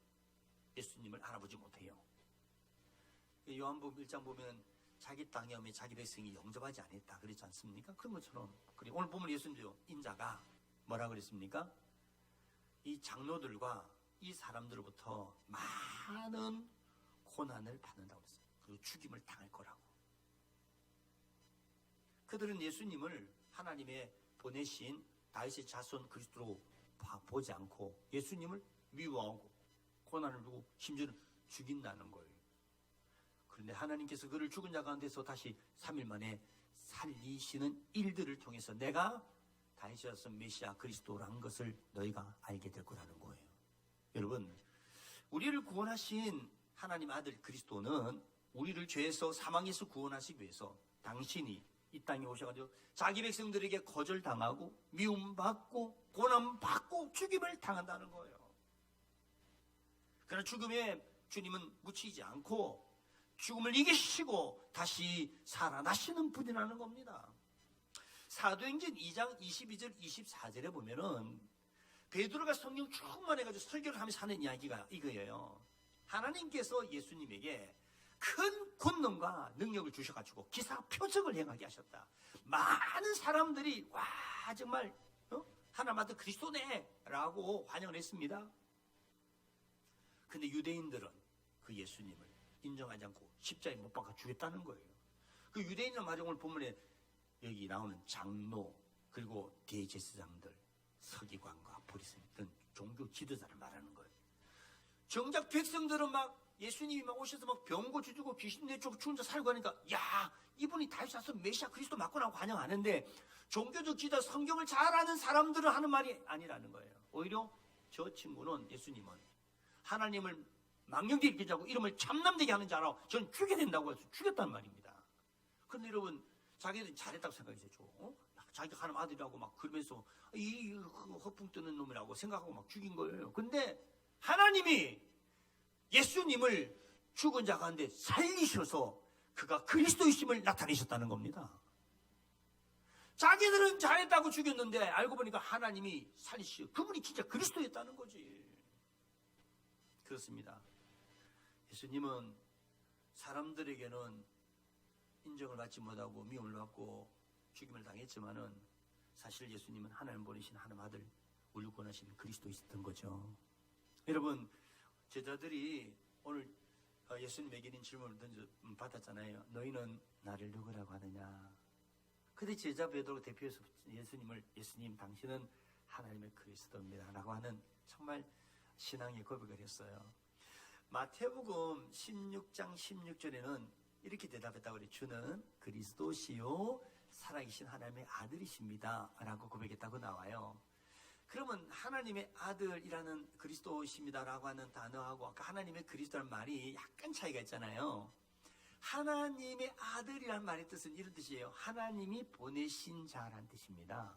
예수님을 알아보지 못해요. 요한복음 1장 보면 자기 땅에 오면 자기 백성이 영접하지 않았다 그랬지 않습니까? 그런 것처럼 그래. 오늘 보면 예수님도 인자가 뭐라 그랬습니까? 이 장로들과 이 사람들로부터 많은 고난을 받는다고 그랬어요. 그리고 죽임을 당할 거라고. 그들은 예수님을 하나님의 보내신 다윗의 자손 그리스도로 보지 않고 예수님을 미워하고 고난을 주고 심지어는 죽인다는 거예요. 그런데 하나님께서 그를 죽은 자 가운데서 다시 3일 만에 살리시는 일들을 통해서 내가 다윗의 자손 메시아 그리스도라는 것을 너희가 알게 될 거라는 거예요. 여러분, 우리를 구원하신 하나님 아들 그리스도는 우리를 죄에서 사망에서 구원하시기 위해서 당신이 이 땅에 오셔가지고 자기 백성들에게 거절당하고 미움받고 고난받고 죽임을 당한다는 거예요. 그러나 죽음에 주님은 묻히지 않고 죽음을 이기시고 다시 살아나시는 분이라는 겁니다. 사도행전 2장 22절 24절에 보면은 베드로가 성령 충만해가지고 설교를 하면서 하는 이야기가 이거예요. 하나님께서 예수님에게 큰 권능과 능력을 주셔가지고 기사 표적을 행하게 하셨다. 많은 사람들이 와 정말 하나님 아들 그리스도네 라고 환영을 했습니다. 근데 유대인들은 그 예수님을 인정하지 않고 십자가에 못 박아 죽였다는 거예요. 그 유대인들 마지막을 본문에 여기 나오는 장로 그리고 대제사장들 서기관과 바리새인 등 종교 지도자를 말하는 거예요. 정작 백성들은 막 예수님이 막 오셔서 막 병고 주주고 귀신 내쫓고 죽은 자 살고 하니까 야 이분이 다윗 자손 메시아 그리스도 맞구나 환영하는데 종교적 지도 성경을 잘 아는 사람들은 하는 말이 아니라는 거예요. 오히려 저 친구는 예수님은 하나님을 망령되게 기자고 이름을 참남되게 하는 자라 저는 죽여야 된다고 해서 죽였단 말입니다. 그런데 여러분 자기들은 잘했다고 생각해야죠. 자기가 하나님 아들이라고 막 그러면서 이 허풍 뜨는 놈이라고 생각하고 막 죽인 거예요. 근데 하나님이 예수님을 죽은 자 가운데 살리셔서 그가 그리스도이심을 나타내셨다는 겁니다. 자기들은 잘했다고 죽였는데 알고 보니까 하나님이 살리시고 그분이 진짜 그리스도였다는 거지. 그렇습니다. 예수님은 사람들에게는 인정을 받지 못하고 미움을 받고 죽임을 당했지만은 사실 예수님은 하나님 보내신 하나님 아들 우리를 구원하신 그리스도이셨던 거죠. 여러분 제자들이 오늘 예수님에게 있는 질문을 받았잖아요. 너희는 나를 누구라고 하느냐. 근데 제자 베드로가 대표해서 예수님 당신은 하나님의 그리스도입니다 라고 하는 정말 신앙의 고백을 했어요. 마태복음 16장 16절에는 이렇게 대답했다고 그래요. 주는 그리스도시요 살아계신 하나님의 아들이십니다 라고 고백했다고 나와요. 그러면 하나님의 아들이라는 그리스도십니다 라고 하는 단어하고 아까 하나님의 그리스도라는 말이 약간 차이가 있잖아요. 하나님의 아들이라는 말의 뜻은 이런 뜻이에요. 하나님이 보내신 자라는 뜻입니다.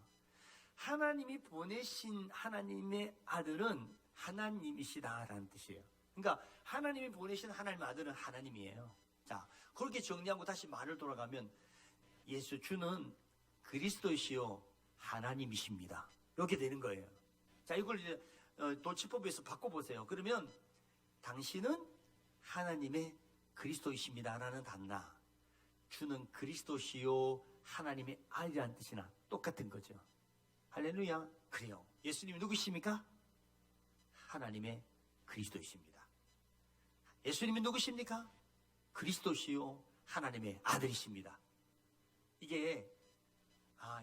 하나님이 보내신 하나님의 아들은 하나님이시다라는 뜻이에요. 그러니까 하나님이 보내신 하나님의 아들은 하나님이에요. 자, 그렇게 정리하고 다시 말을 돌아가면 예수 주는 그리스도이시요 하나님이십니다. 이렇게 되는 거예요. 자, 이걸 이제 도치법에서 바꿔보세요. 그러면 당신은 하나님의 그리스도이십니다라는 단나, 주는 그리스도시요 하나님의 아들이라는 뜻이나 똑같은 거죠. 할렐루야. 그래요. 예수님이 누구십니까? 하나님의 그리스도이십니다. 예수님이 누구십니까? 그리스도시요 하나님의 아들이십니다. 이게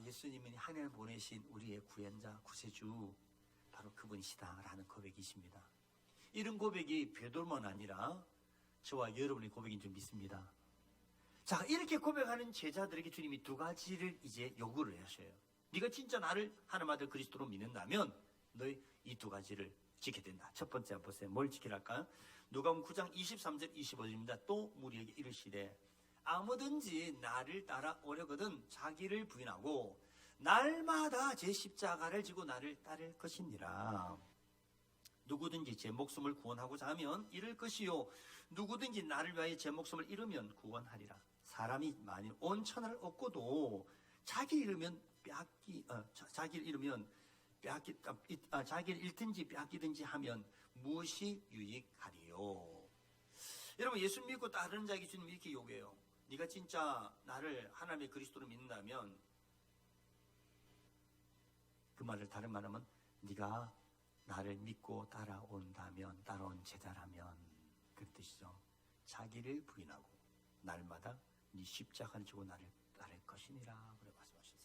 예수님은 하나님을 보내신 우리의 구원자, 구세주 바로 그분이시다라는 고백이십니다. 이런 고백이 베드로만 아니라 저와 여러분의 고백인 줄 믿습니다. 자, 이렇게 고백하는 제자들에게 주님이 두 가지를 이제 요구를 하셔요. 네가 진짜 나를 하나님 아들 그리스도로 믿는다면 너희 이 두 가지를 지켜야 된다. 첫 번째 보세요. 뭘 지키랄까요? 누가복음 9장 23절 25절입니다. 또 무리에게 이르시되 아무든지 나를 따라오려거든 자기를 부인하고 날마다 제 십자가를 지고 나를 따를 것이니라. 누구든지 제 목숨을 구원하고자 하면 잃을 것이요 누구든지 나를 위하여 제 목숨을 잃으면 구원하리라. 사람이 만일 온 천하를 얻고도 자기를 잃든지 빼앗기든지 하면 무엇이 유익하리요? 여러분, 예수 믿고 따르는 자에게 주님 이렇게 요구해요. 네가 진짜 나를 하나님의 그리스도로 믿는다면, 그 말을 다른 말하면 네가 나를 믿고 따라온다면, 따라온 제자라면, 그 뜻이죠. 자기를 부인하고 날마다 네 십자가를 지고 나를 따를 것이니라 그래 말씀하셨어요.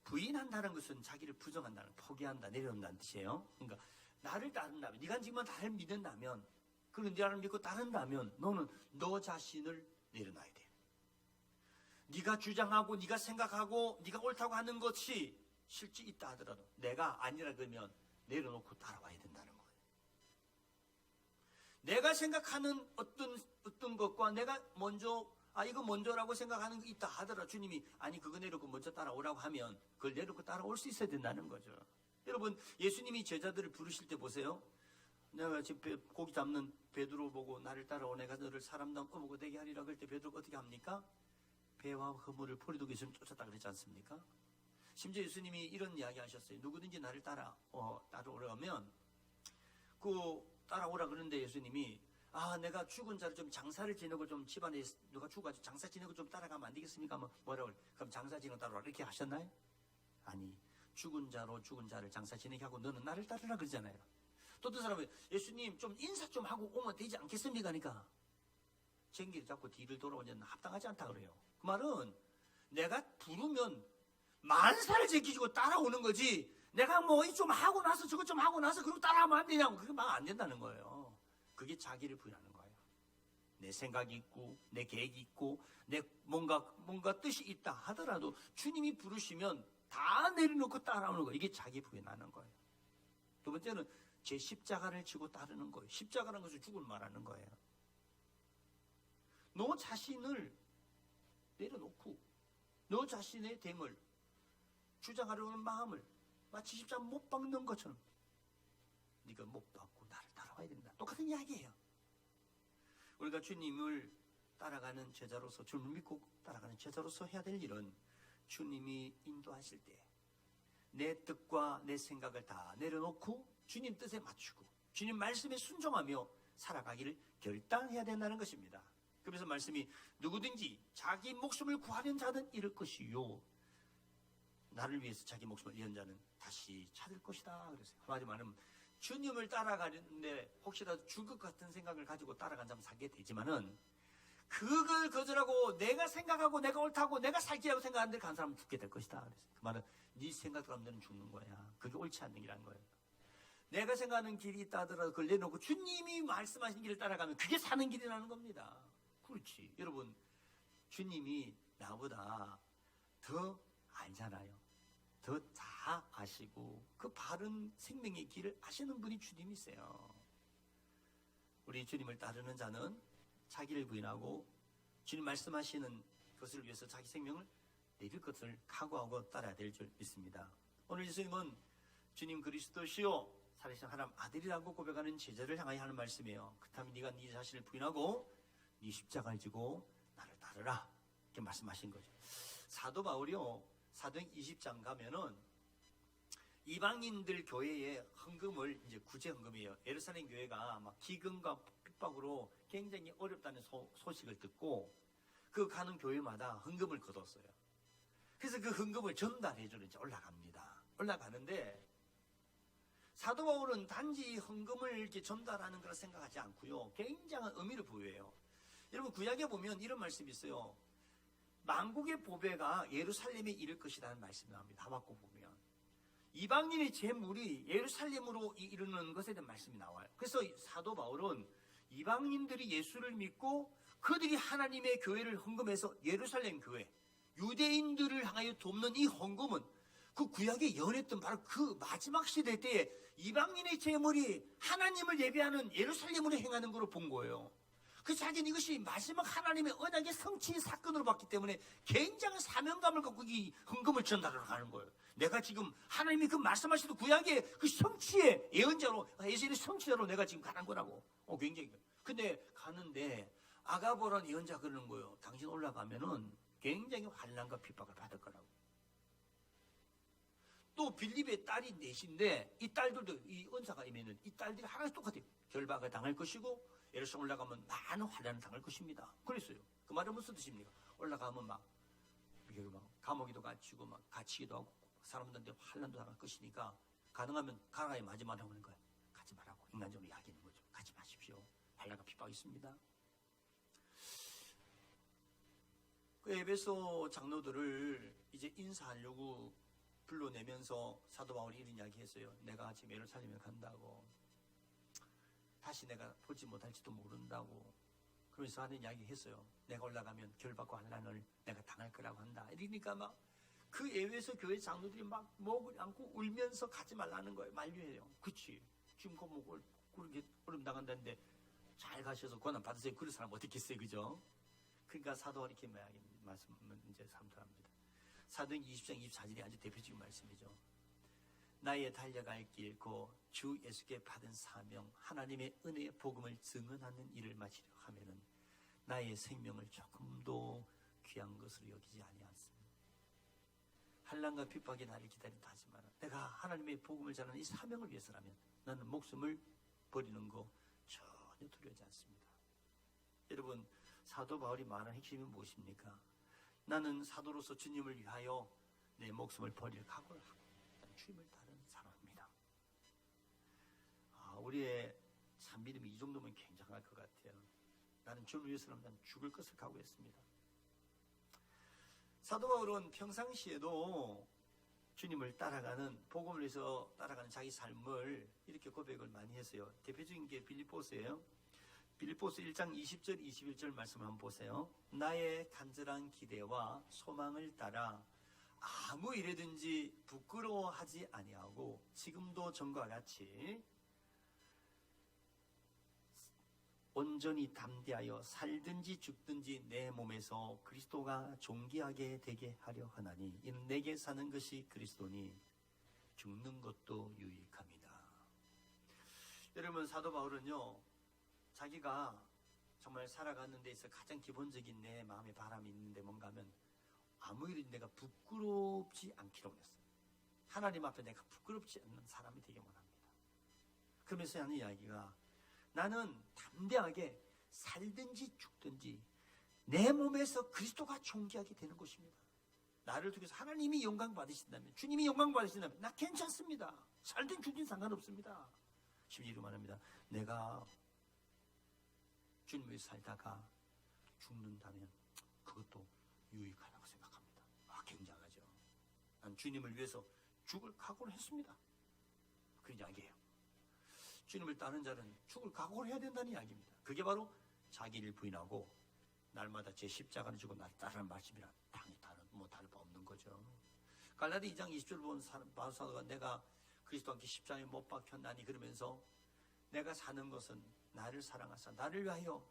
부인한다는 것은 자기를 부정한다는, 포기한다, 내려놓는다는 뜻이에요. 그러니까 나를 따른다면, 네가 지금 나를 믿는다면, 그리고 나를 믿고 따른다면 너는 너 자신을 내려놔야 돼. 네가 주장하고 네가 생각하고 네가 옳다고 하는 것이 실제 있다 하더라도 내가 아니라 그러면 내려놓고 따라와야 된다는 거예요. 내가 생각하는 어떤 것과 내가 먼저 이거 먼저라고 생각하는 게 있다 하더라도 주님이 아니 그거 내려놓고 먼저 따라오라고 하면 그걸 내려놓고 따라올 수 있어야 된다는 거죠. 여러분, 예수님이 제자들을 부르실 때 보세요. 내가 지금 고기 잡는 베드로 보고 나를 따라오 내가 너를 사람당 어묵고 되게 하리라 그럴 때 베드로가 어떻게 합니까? 배와 허물을 버리고 있으면 쫓았다 그랬지 않습니까? 심지어 예수님이 이런 이야기 하셨어요. 누구든지 나를 따라오려면 따라오라 그러는데 예수님이 내가 죽은 자를 좀 장사를 지내고 좀 집안에 누가 죽어가지고 장사 지내고 좀 따라가면 안 되겠습니까? 뭐라고 그럼 장사 지내고 따라오라 이렇게 하셨나요? 아니, 죽은 자를 장사 지내게 하고 너는 나를 따르라 그러잖아요. 또 어떤 사람은 예수님 좀 인사 좀 하고 오면 되지 않겠습니까? 그러니까 쟁기를 잡고 뒤를 돌아오면 합당하지 않다 그래요. 그 말은 내가 부르면 만사를 제끼시고 따라오는 거지 내가 좀 하고 나서 저것 좀 하고 나서 그리고 따라하면 안 되냐고 그게 막 안 된다는 거예요. 그게 자기를 부인하는 거예요. 내 생각이 있고 내 계획이 있고 내 뭔가 뜻이 있다 하더라도 주님이 부르시면 다 내려놓고 따라오는 거예요. 이게 자기 부인하는 거예요. 두 번째는 제 십자가를 지고 따르는 거예요. 십자가라는 것을 죽음을 말하는 거예요. 너 자신을 내려놓고 너 자신의 됨을 주장하려는 마음을 마치 십자가 못 박는 것처럼 네가 못 박고 나를 따라와야 된다. 똑같은 이야기예요. 우리가 주님을 따라가는 제자로서, 주님을 믿고 따라가는 제자로서 해야 될 일은 주님이 인도하실 때 내 뜻과 내 생각을 다 내려놓고 주님 뜻에 맞추고 주님 말씀에 순종하며 살아가기를 결단해야 된다는 것입니다. 그래서 말씀이 누구든지 자기 목숨을 구하는 자는 잃을 것이요 나를 위해서 자기 목숨을 잃은 자는 다시 찾을 것이다 그랬어요. 한마디로 말하면 주님을 따라가는데 혹시라도 죽을 것 같은 생각을 가지고 따라간 자면 살게 되지만은 그걸 거절하고 내가 생각하고 내가 옳다고 내가 살게 하고 생각하는 대로 간 사람은 죽게 될 것이다 그랬어요. 그 말은 네 생각대로 하면 너는 죽는 거야. 그게 옳지 않는 길이라는 거예요. 내가 생각하는 길이 있다 하더라도 그걸 내놓고 주님이 말씀하신 길을 따라가면 그게 사는 길이라는 겁니다. 그렇지. 여러분, 주님이 나보다 더 알잖아요. 더 다 아시고 그 바른 생명의 길을 아시는 분이 주님이세요. 우리 주님을 따르는 자는 자기를 부인하고 주님 말씀하시는 것을 위해서 자기 생명을 내릴 것을 각오하고 따라야 될 줄 믿습니다. 오늘 예수님은 주님 그리스도시요 살아계신 하나님 아들이라고 고백하는 제자를 향하여 하는 말씀이에요. 그렇다면 네가 네 자신을 부인하고 네 십자가를 지고 나를 따르라 이렇게 말씀하신 거죠. 사도 바울이요 사도행 20장 가면은 이방인들 교회의 헌금을 이제 구제 헌금이에요. 예루살렘 교회가 막 기근과 핍박으로 굉장히 어렵다는 소식을 듣고 그 가는 교회마다 헌금을 거뒀어요. 그래서 그 헌금을 전달해주러 이제 올라갑니다. 올라가는데 사도 바울은 단지 헌금을 이렇게 전달하는 거라 생각하지 않고요. 굉장한 의미를 부여해요. 여러분 구약에 보면 이런 말씀이 있어요. 만국의 보배가 예루살렘에 이를 것이라는 말씀이 나옵니다. 하박국 보면 이방인의 재물이 예루살렘으로 이르는 것에 대한 말씀이 나와요. 그래서 사도 바울은 이방인들이 예수를 믿고 그들이 하나님의 교회를 헌금해서 예루살렘 교회, 유대인들을 향하여 돕는 이 헌금은 그 구약에 연했던 바로 그 마지막 시대 때에 이방인의 재물이 하나님을 예배하는 예루살렘으로 행하는 걸로 본 거예요. 그 자기는 이것이 마지막 하나님의 언약의 성취의 사건으로 봤기 때문에 굉장한 사명감을 갖고 이 헌금을 전달하러 가는 거예요. 내가 지금 하나님이 그 말씀하시던 구약의 그 성취의 예언자로, 예수의 성취자로 내가 지금 가는 거라고. 굉장히. 근데 가는데 아가보라는 예언자 그러는 거예요. 당신 올라가면은 굉장히 환난과 핍박을 받을 거라고. 또 빌립의 딸이 넷인데 이 딸들도 이 은사가 임하는 이 딸들이 하나씩 똑같아요. 결박을 당할 것이고 예루살렘 올라가면 많은 환난을 당할 것입니다. 그랬어요. 그 말은 무슨 뜻입니까? 올라가면 막 감옥에도 갇히고 막 갇히기도 하고 사람들한테 환난도 당할 것이니까 가능하면 가라에 마지 말라고 하는 거예요. 가지 말라고 인간적으로 이야기하는 거죠. 가지 마십시오. 환난과 핍박이 있습니다. 그 에베소 장로들을 이제 인사하려고 불러내면서 사도 바울이 이런 이야기 했어요. 내가 지금 예루살렘에 간다고. 다시 내가 보지 못할지도 모른다고. 그러면서 하는 이야기 했어요. 내가 올라가면 결박과 환난을 내가 당할 거라고 한다. 이러니까 막 그 에베소 교회 장로들이 막 목을 안고 울면서 가지 말라는 거예요. 만류해요. 그치. 지금 그 목을 그렇게 어려움 당한다는데 잘 가셔서 고난 받으세요. 그런 사람 어떻게 했어요. 그죠? 그러니까 사도가 이렇게 말씀은 이제 삼도합니다. 사도행 20장 24절이 아주 대표적인 말씀이죠. 나의 달려갈 길, 그 주 예수께 받은 사명, 하나님의 은혜의 복음을 증언하는 일을 마치려 하면은 나의 생명을 조금도 귀한 것으로 여기지 아니하였습니다. 환난과 핍박이 나를 기다린다 하지만 내가 하나님의 복음을 전하는 이 사명을 위해서라면 나는 목숨을 버리는 거 전혀 두려워하지 않습니다. 여러분, 사도 바울이 말하는 핵심이 무엇입니까? 나는 사도로서 주님을 위하여 내 목숨을 버릴 각오를 하고 주님을 따르는 사람입니다. 우리의 참 믿음이 이 정도면 굉장할 것 같아요. 나는 주님을 위해서라면 난 죽을 것을 각오했습니다. 사도 바울은 평상시에도 주님을 따라가는, 복음을 위해서 따라가는 자기 삶을 이렇게 고백을 많이 했어요. 대표적인 게 빌립보서예요. 빌립보서 1장 20절 21절 말씀을 한번 보세요. 나의 간절한 기대와 소망을 따라 아무 일에든지 부끄러워하지 아니하고 지금도 전과 같이 온전히 담대하여 살든지 죽든지 내 몸에서 그리스도가 존귀하게 되게 하려 하나니 이는 내게 사는 것이 그리스도니 죽는 것도 유익함이다. 여러분, 사도 바울은요, 자기가 정말 살아가는 데 있어 가장 기본적인 내 마음의 바람이 있는데 뭔가 하면 아무 일이 내가 부끄럽지 않기로 했어요. 하나님 앞에 내가 부끄럽지 않는 사람이 되기 원합니다. 그러면서 하는 이야기가 나는 담대하게 살든지 죽든지 내 몸에서 그리스도가 존귀하게 되는 것입니다. 나를 통해서 하나님이 영광 받으신다면, 주님이 영광 받으신다면 나 괜찮습니다. 살든 죽든 상관없습니다. 심지어 말합니다. 내가 주님을 위해서 살다가 죽는다면 그것도 유익하다고 생각합니다. 굉장하죠. 난 주님을 위해서 죽을 각오를 했습니다. 그런 이야기예요. 주님을 따르는 자는 죽을 각오를 해야 된다는 이야기입니다. 그게 바로 자기를 부인하고 날마다 제 십자가를 지고 나를 따르는 말씀이라 당연히 다를 바 없는 거죠. 갈라디 2장 20절 본 바울 사도가 내가 그리스도 함께 십자가에 못 박혔나니 그러면서 내가 사는 것은 나를 사랑하사 나를 위하여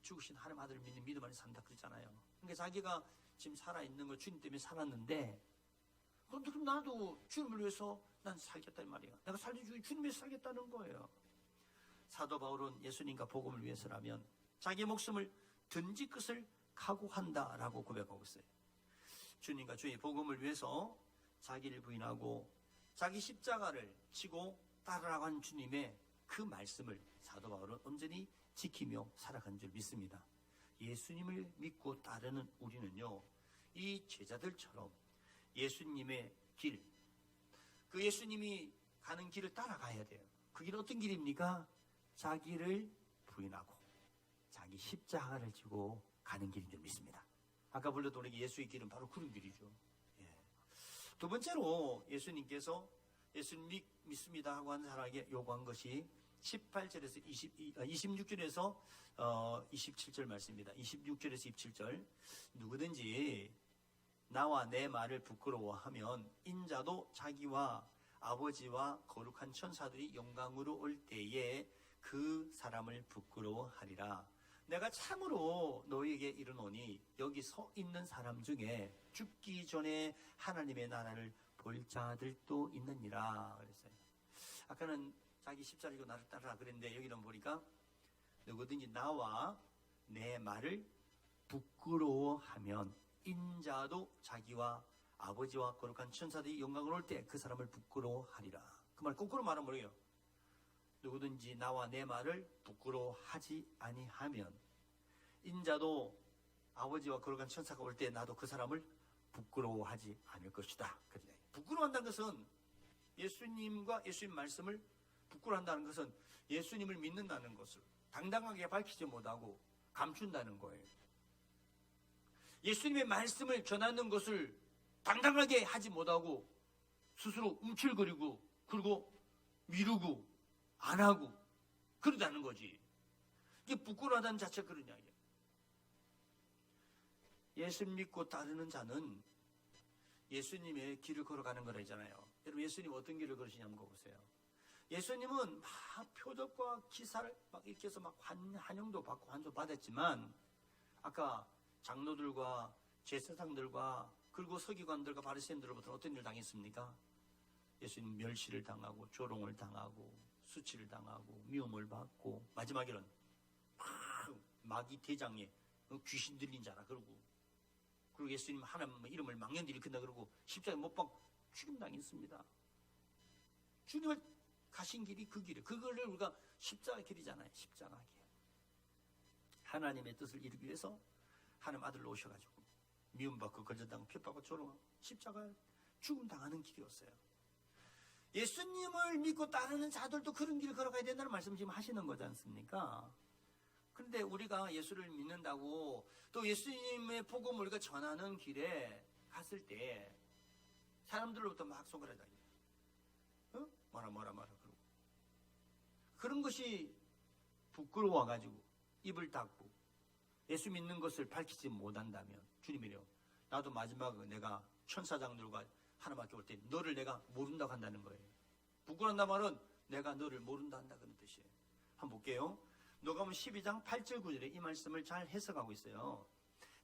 죽으신 하나님 아들을 믿는 믿음 안에 산다 그랬잖아요. 그러니까 자기가 지금 살아있는 걸 주님 때문에 살았는데 그럼 나도 주님을 위해서 난 살겠다는 말이야. 내가 살든 죽든 주님을 위해서 살겠다는 거예요. 사도 바울은 예수님과 복음을 위해서라면 자기 목숨을 던질 것을 각오한다라고 고백하고 있어요. 주님과 주의 복음을 위해서 자기를 부인하고 자기 십자가를 지고 따르라고 한 주님의 그 말씀을 사도 바울은 온전히 지키며 살아간 줄 믿습니다. 예수님을 믿고 따르는 우리는요, 이 제자들처럼 예수님의 길, 그 예수님이 가는 길을 따라가야 돼요. 그 길은 어떤 길입니까? 자기를 부인하고 자기 십자가를 지고 가는 길인 줄 믿습니다. 아까 불렀던 우리 예수의 길은 바로 그런 길이죠. 예. 두 번째로 예수님께서 예수님 믿습니다 하고 하는 사람에게 요구한 것이 18절에서 26절에서 27절 말씀입니다. 26절에서 27절. 누구든지 나와 내 말을 부끄러워하면 인자도 자기와 아버지와 거룩한 천사들이 영광으로 올 때에 그 사람을 부끄러워하리라. 내가 참으로 너희에게 이르노니 여기 서 있는 사람 중에 죽기 전에 하나님의 나라를 볼 자들도 있느니라 그랬어요. 아까는 자기 십자가를 지고 나를 따르라 그랬는데 여기는 보니까 누구든지 나와 내 말을 부끄러워하면 인자도 자기와 아버지와 거룩한 천사들이 영광을 올 때 그 사람을 부끄러워하리라. 그 말 거꾸로 말하면 뭐예요? 누구든지 나와 내 말을 부끄러워하지 아니하면 인자도 아버지와 거룩한 천사가 올 때 나도 그 사람을 부끄러워하지 않을 것이다. 부끄러워한다는 것은 예수님과 예수님 말씀을 부끄러워한다는 것은 예수님을 믿는다는 것을 당당하게 밝히지 못하고 감춘다는 거예요. 예수님의 말씀을 전하는 것을 당당하게 하지 못하고 스스로 움찔거리고 그리고 미루고 안 하고 그러다는 거지. 이게 부끄러워하다는 자체가 그런 이야기야. 예수 믿고 따르는 자는 예수님의 길을 걸어가는 거라잖아요. 여러분 예수님 어떤 길을 걸으시냐 한번 보세요. 예수님은 막 표적과 기사를 막 이렇게 해서 막 환영도 받고 환도 받았지만 아까 장로들과 제사장들과 그리고 서기관들과 바리새인들로부터 어떤 일을 당했습니까? 예수님 멸시를 당하고 조롱을 당하고 수치를 당하고 미움을 받고 마지막에는 막 마귀 대장에 귀신 들린 자라 그러고 그리고 예수님 하나님 이름을 망령들이 일으킨다 그러고 십자가에 못 박고 죽임당했습니다. 주님을 가신 길이 그 길이에요. 그거를 우리가 십자가 길이잖아요. 십자가 길. 하나님의 뜻을 이루기 위해서 하나님 아들로 오셔가지고 미움받고 거절당하고 핍박받고 조롱하고 십자가 죽음당하는 길이었어요. 예수님을 믿고 따르는 자들도 그런 길을 걸어가야 된다는 말씀 지금 하시는 거지 않습니까? 그런데 우리가 예수를 믿는다고 또 예수님의 복음을 우리가 전하는 길에 갔을 때 사람들로부터 막 손가락이 뭐라 그러고 그런 것이 부끄러워가지고 입을 닫고 예수 믿는 것을 밝히지 못한다면 주님이래요. 나도 마지막에 내가 천사장들과 하나님께 올 때 너를 내가 모른다고 한다는 거예요. 부끄러운다 말은 내가 너를 모른다 한다 그런 뜻이에요. 한번 볼게요. 누가복음 12장 8절 9절에 이 말씀을 잘 해석하고 있어요.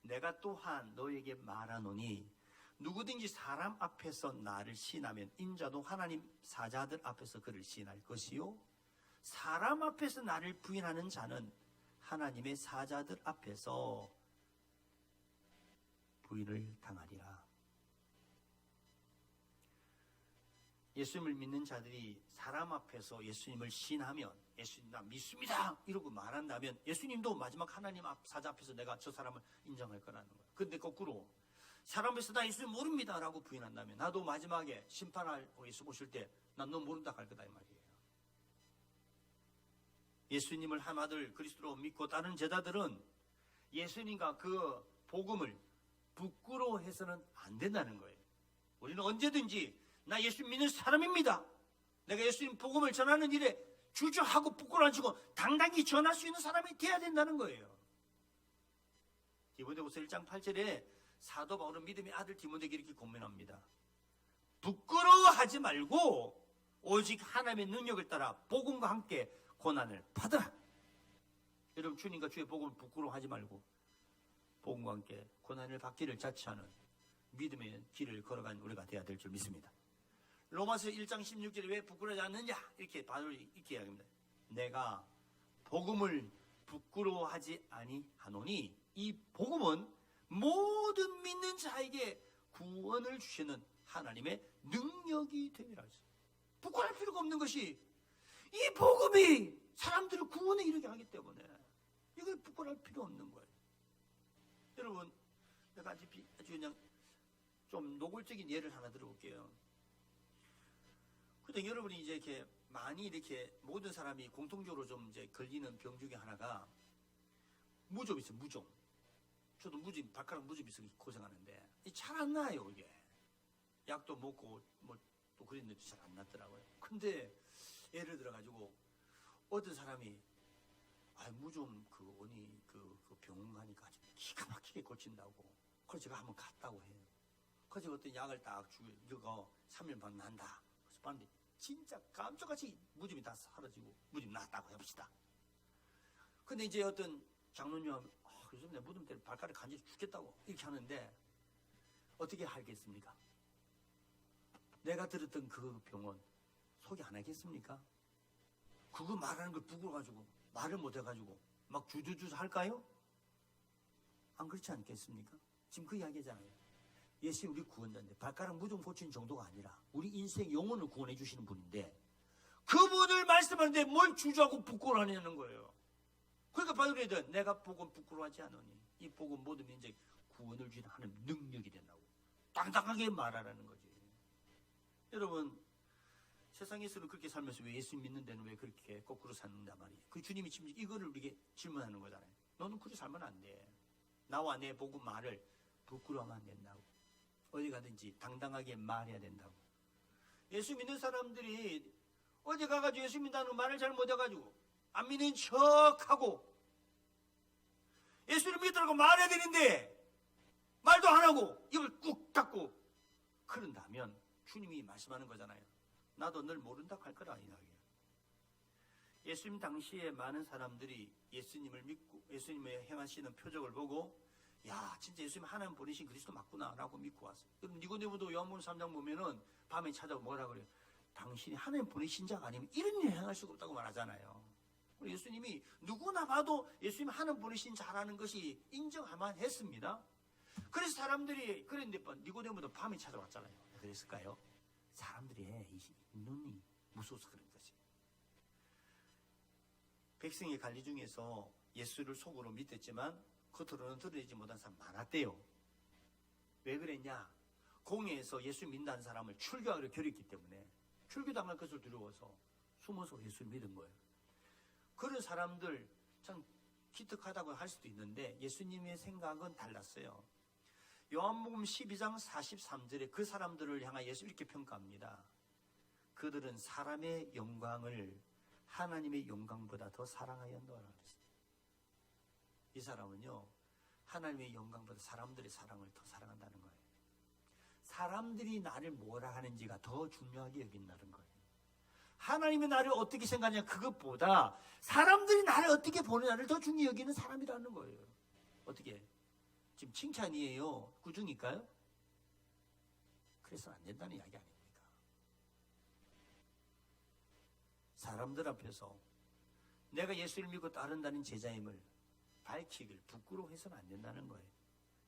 내가 또한 너에게 말하노니 누구든지 사람 앞에서 나를 시인하면 인자도 하나님 사자들 앞에서 그를 시인할 것이요 사람 앞에서 나를 부인하는 자는 하나님의 사자들 앞에서 부인을 당하리라. 예수님을 믿는 자들이 사람 앞에서 예수님을 시인하면 예수님 나 믿습니다 이러고 말한다면 예수님도 마지막 하나님 사자 앞에서 내가 저 사람을 인정할 거라는 거예요. 근데 거꾸로 사람 앞에서 나 예수님 모릅니다 라고 부인한다면 나도 마지막에 심판할 예수 오실 때 난 너 모른다 할 거다 이 말이에요. 예수님을 하나들 그리스도로 믿고 따르는 제자들은 예수님과 그 복음을 부끄러워해서는 안 된다는 거예요. 우리는 언제든지 나 예수 믿는 사람입니다. 내가 예수님 복음을 전하는 일에 주저하고 부끄러워하지 않고 당당히 전할 수 있는 사람이 돼야 된다는 거예요. 디모데후서 1장 8절에 사도 바울은 믿음의 아들 디모데에게 이렇게 권면합니다. 부끄러워하지 말고 오직 하나님의 능력을 따라 복음과 함께 고난을 받으라. 여러분 주님과 주의 복음을 부끄러워하지 말고 복음과 함께 고난을 받기를 자처하는 믿음의 길을 걸어간 우리가 되어야 될 줄 믿습니다. 로마서 1장 16절에 왜 부끄러워하지 않느냐 이렇게 바울이 이렇게 이야기합니다. 내가 복음을 부끄러워하지 아니하노니 이 복음은 모든 믿는 자에게 구원을 주시는 하나님의 능력이 됨이라 했어요. 부끄러울 필요가 없는 것이 이 복음이 사람들을 구원에 이르게 하기 때문에 이걸 부끄러울 필요 없는 거예요. 여러분, 내가 아주 그냥 좀 노골적인 예를 하나 들어볼게요. 근데 여러분이 이제 이렇게 많이 이렇게 모든 사람이 공통적으로 좀 이제 걸리는 병 중에 하나가 무좀 있어요. 무좀. 저도 무좀, 발가락 무좀 있어서 고생하는데 잘 안 나요, 이게. 약도 먹고 뭐 또 그랬는데 잘 안 났더라고요. 근데 예를 들어가지고 어떤 사람이 무좀 그 병원 가니까 아주 기가 막히게 고친다고. 그래서 제가 한번 갔다고 해요. 그래서 어떤 약을 딱 주고 이거 3일 반 난다. 그래서 봤는데 진짜 깜짝같이 무좀이 다 사라지고 무좀 났다고 해봅시다. 근데 이제 어떤 장로님 그래서 내 무좀 때문에 발가락 간질이 죽겠다고 이렇게 하는데 어떻게 하겠습니까? 내가 들었던 그 병원 소개 안 하겠습니까? 그거 말하는 걸 부끄러워가지고 말을 못해가지고 막 주주주 할까요? 안 그렇지 않겠습니까? 지금 그 이야기잖아요. 예수님 우리 구원자인데 발가락 무좀 고치는 정도가 아니라 우리 인생 영혼을 구원해 주시는 분인데 그분을 말씀하는데 뭘 주저하고 부끄러워하냐는 거예요. 그러니까 바울이든 내가 복음 부끄러워하지 않으니 이 복음 모든 민족에 구원을 주시는 하나님 능력이 된다고 당당하게 말하라는 거지. 여러분, 세상에서는 그렇게 살면서 왜 예수 믿는 데는 왜 그렇게 거꾸로 사는단 말이에요. 그 주님이 지금 이거를 우리에게 질문하는 거잖아요. 너는 그렇게 살면 안 돼. 나와 내 복음 말을 부끄러워하면 안 된다고. 어디 가든지 당당하게 말해야 된다고. 예수 믿는 사람들이 어디 가가지고 예수 믿는다는 말을 잘 못해가지고 안 믿는 척하고 예수를 믿더라고 말해야 되는데 말도 안 하고 입을 꾹 닫고 그런다면 주님이 말씀하는 거잖아요. 나도 널 모른다고 할 거라. 예수님 당시에 많은 사람들이 예수님을 믿고 예수님의 행하시는 표적을 보고 야 진짜 예수님 하나님 보내신 그리스도 맞구나 라고 믿고 왔어요. 그럼 니고데모도 요한복음 3장 보면은 밤에 찾아오고 뭐라 그래요? 당신이 하나님 보내신 자가 아니면 이런 일을 행할 수가 없다고 말하잖아요. 예수님이 누구나 봐도 예수님 하나님 보내신 자라는 것이 인정할만 했습니다. 그래서 사람들이 그랬는데 니고데모도 밤에 찾아왔잖아요. 왜 그랬을까요? 사람들의 눈이 무서워서 그런 것이. 백성의 관리 중에서 예수를 속으로 믿었지만 겉으로는 드러내지 못한 사람 많았대요. 왜 그랬냐? 공회에서 예수 믿는다는 사람을 출교하기로 결했기 때문에 출교당할 것을 두려워서 숨어서 예수를 믿은 거예요. 그런 사람들 참 기특하다고 할 수도 있는데 예수님의 생각은 달랐어요. 요한복음 12장 43절에 그 사람들을 향하여 예수 이렇게 평가합니다. 그들은 사람의 영광을 하나님의 영광보다 더 사랑하였노라 그랬어요. 이 사람은요 하나님의 영광보다 사람들의 사랑을 더 사랑한다는 거예요. 사람들이 나를 뭐라 하는지가 더 중요하게 여긴다는 거예요. 하나님이 나를 어떻게 생각하냐 그것보다 사람들이 나를 어떻게 보느냐를 더 중요히 여기는 사람이라는 거예요. 어떻게? 지금 칭찬이에요? 구중일까요? 그래서는 안 된다는 이야기 아닙니까? 사람들 앞에서 내가 예수를 믿고 따른다는 제자임을 밝히길 부끄러워해서는 안 된다는 거예요.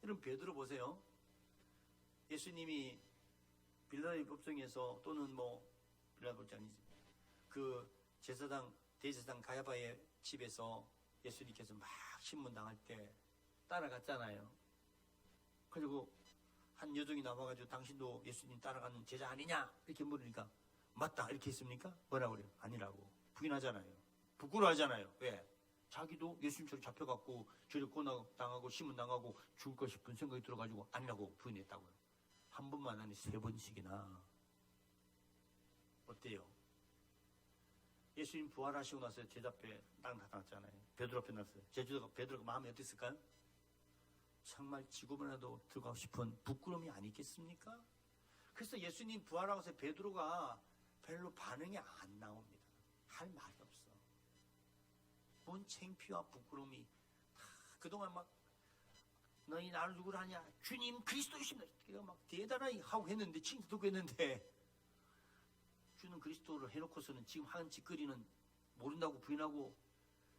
여러분 베드로 보세요. 예수님이 빌라의 법정에서 또는 빌라 법정이지 그 제사장 대제사장 가야바의 집에서 예수님께서 막 신문 당할 때 따라갔잖아요. 그리고 한 여종이 나와가지고 당신도 예수님 따라가는 제자 아니냐 이렇게 물으니까 맞다 이렇게 했습니까? 뭐라고 그래요? 아니라고 부인하잖아요. 부끄러워하잖아요. 왜? 자기도 예수님처럼 잡혀갖고 죄를 당하고 신문 당하고 죽을까 싶은 생각이 들어가지고 아니라고 부인했다고요. 한 번만 아니 3번씩이나. 어때요? 예수님 부활하시고 나서 제자 앞에 딱 나타났잖아요. 베드로 앞에 나왔어요. 베드로가 마음이 어땠을까요? 정말 지구본에도 들어가고 싶은 부끄러움이 아니겠습니까? 그래서 예수님 부활하고 나서 베드로가 별로 반응이 안 나옵니다. 할 말이 없어. 뭔 창피와 부끄러움이 그동안 막 너희 나를 누구라 하냐 주님 그리스도이십니다. 막 대단하게 하고 했는데 칭찬 듣고 했는데 주는 그리스도를 해놓고서는 지금 하는 짓거리는 모른다고 부인하고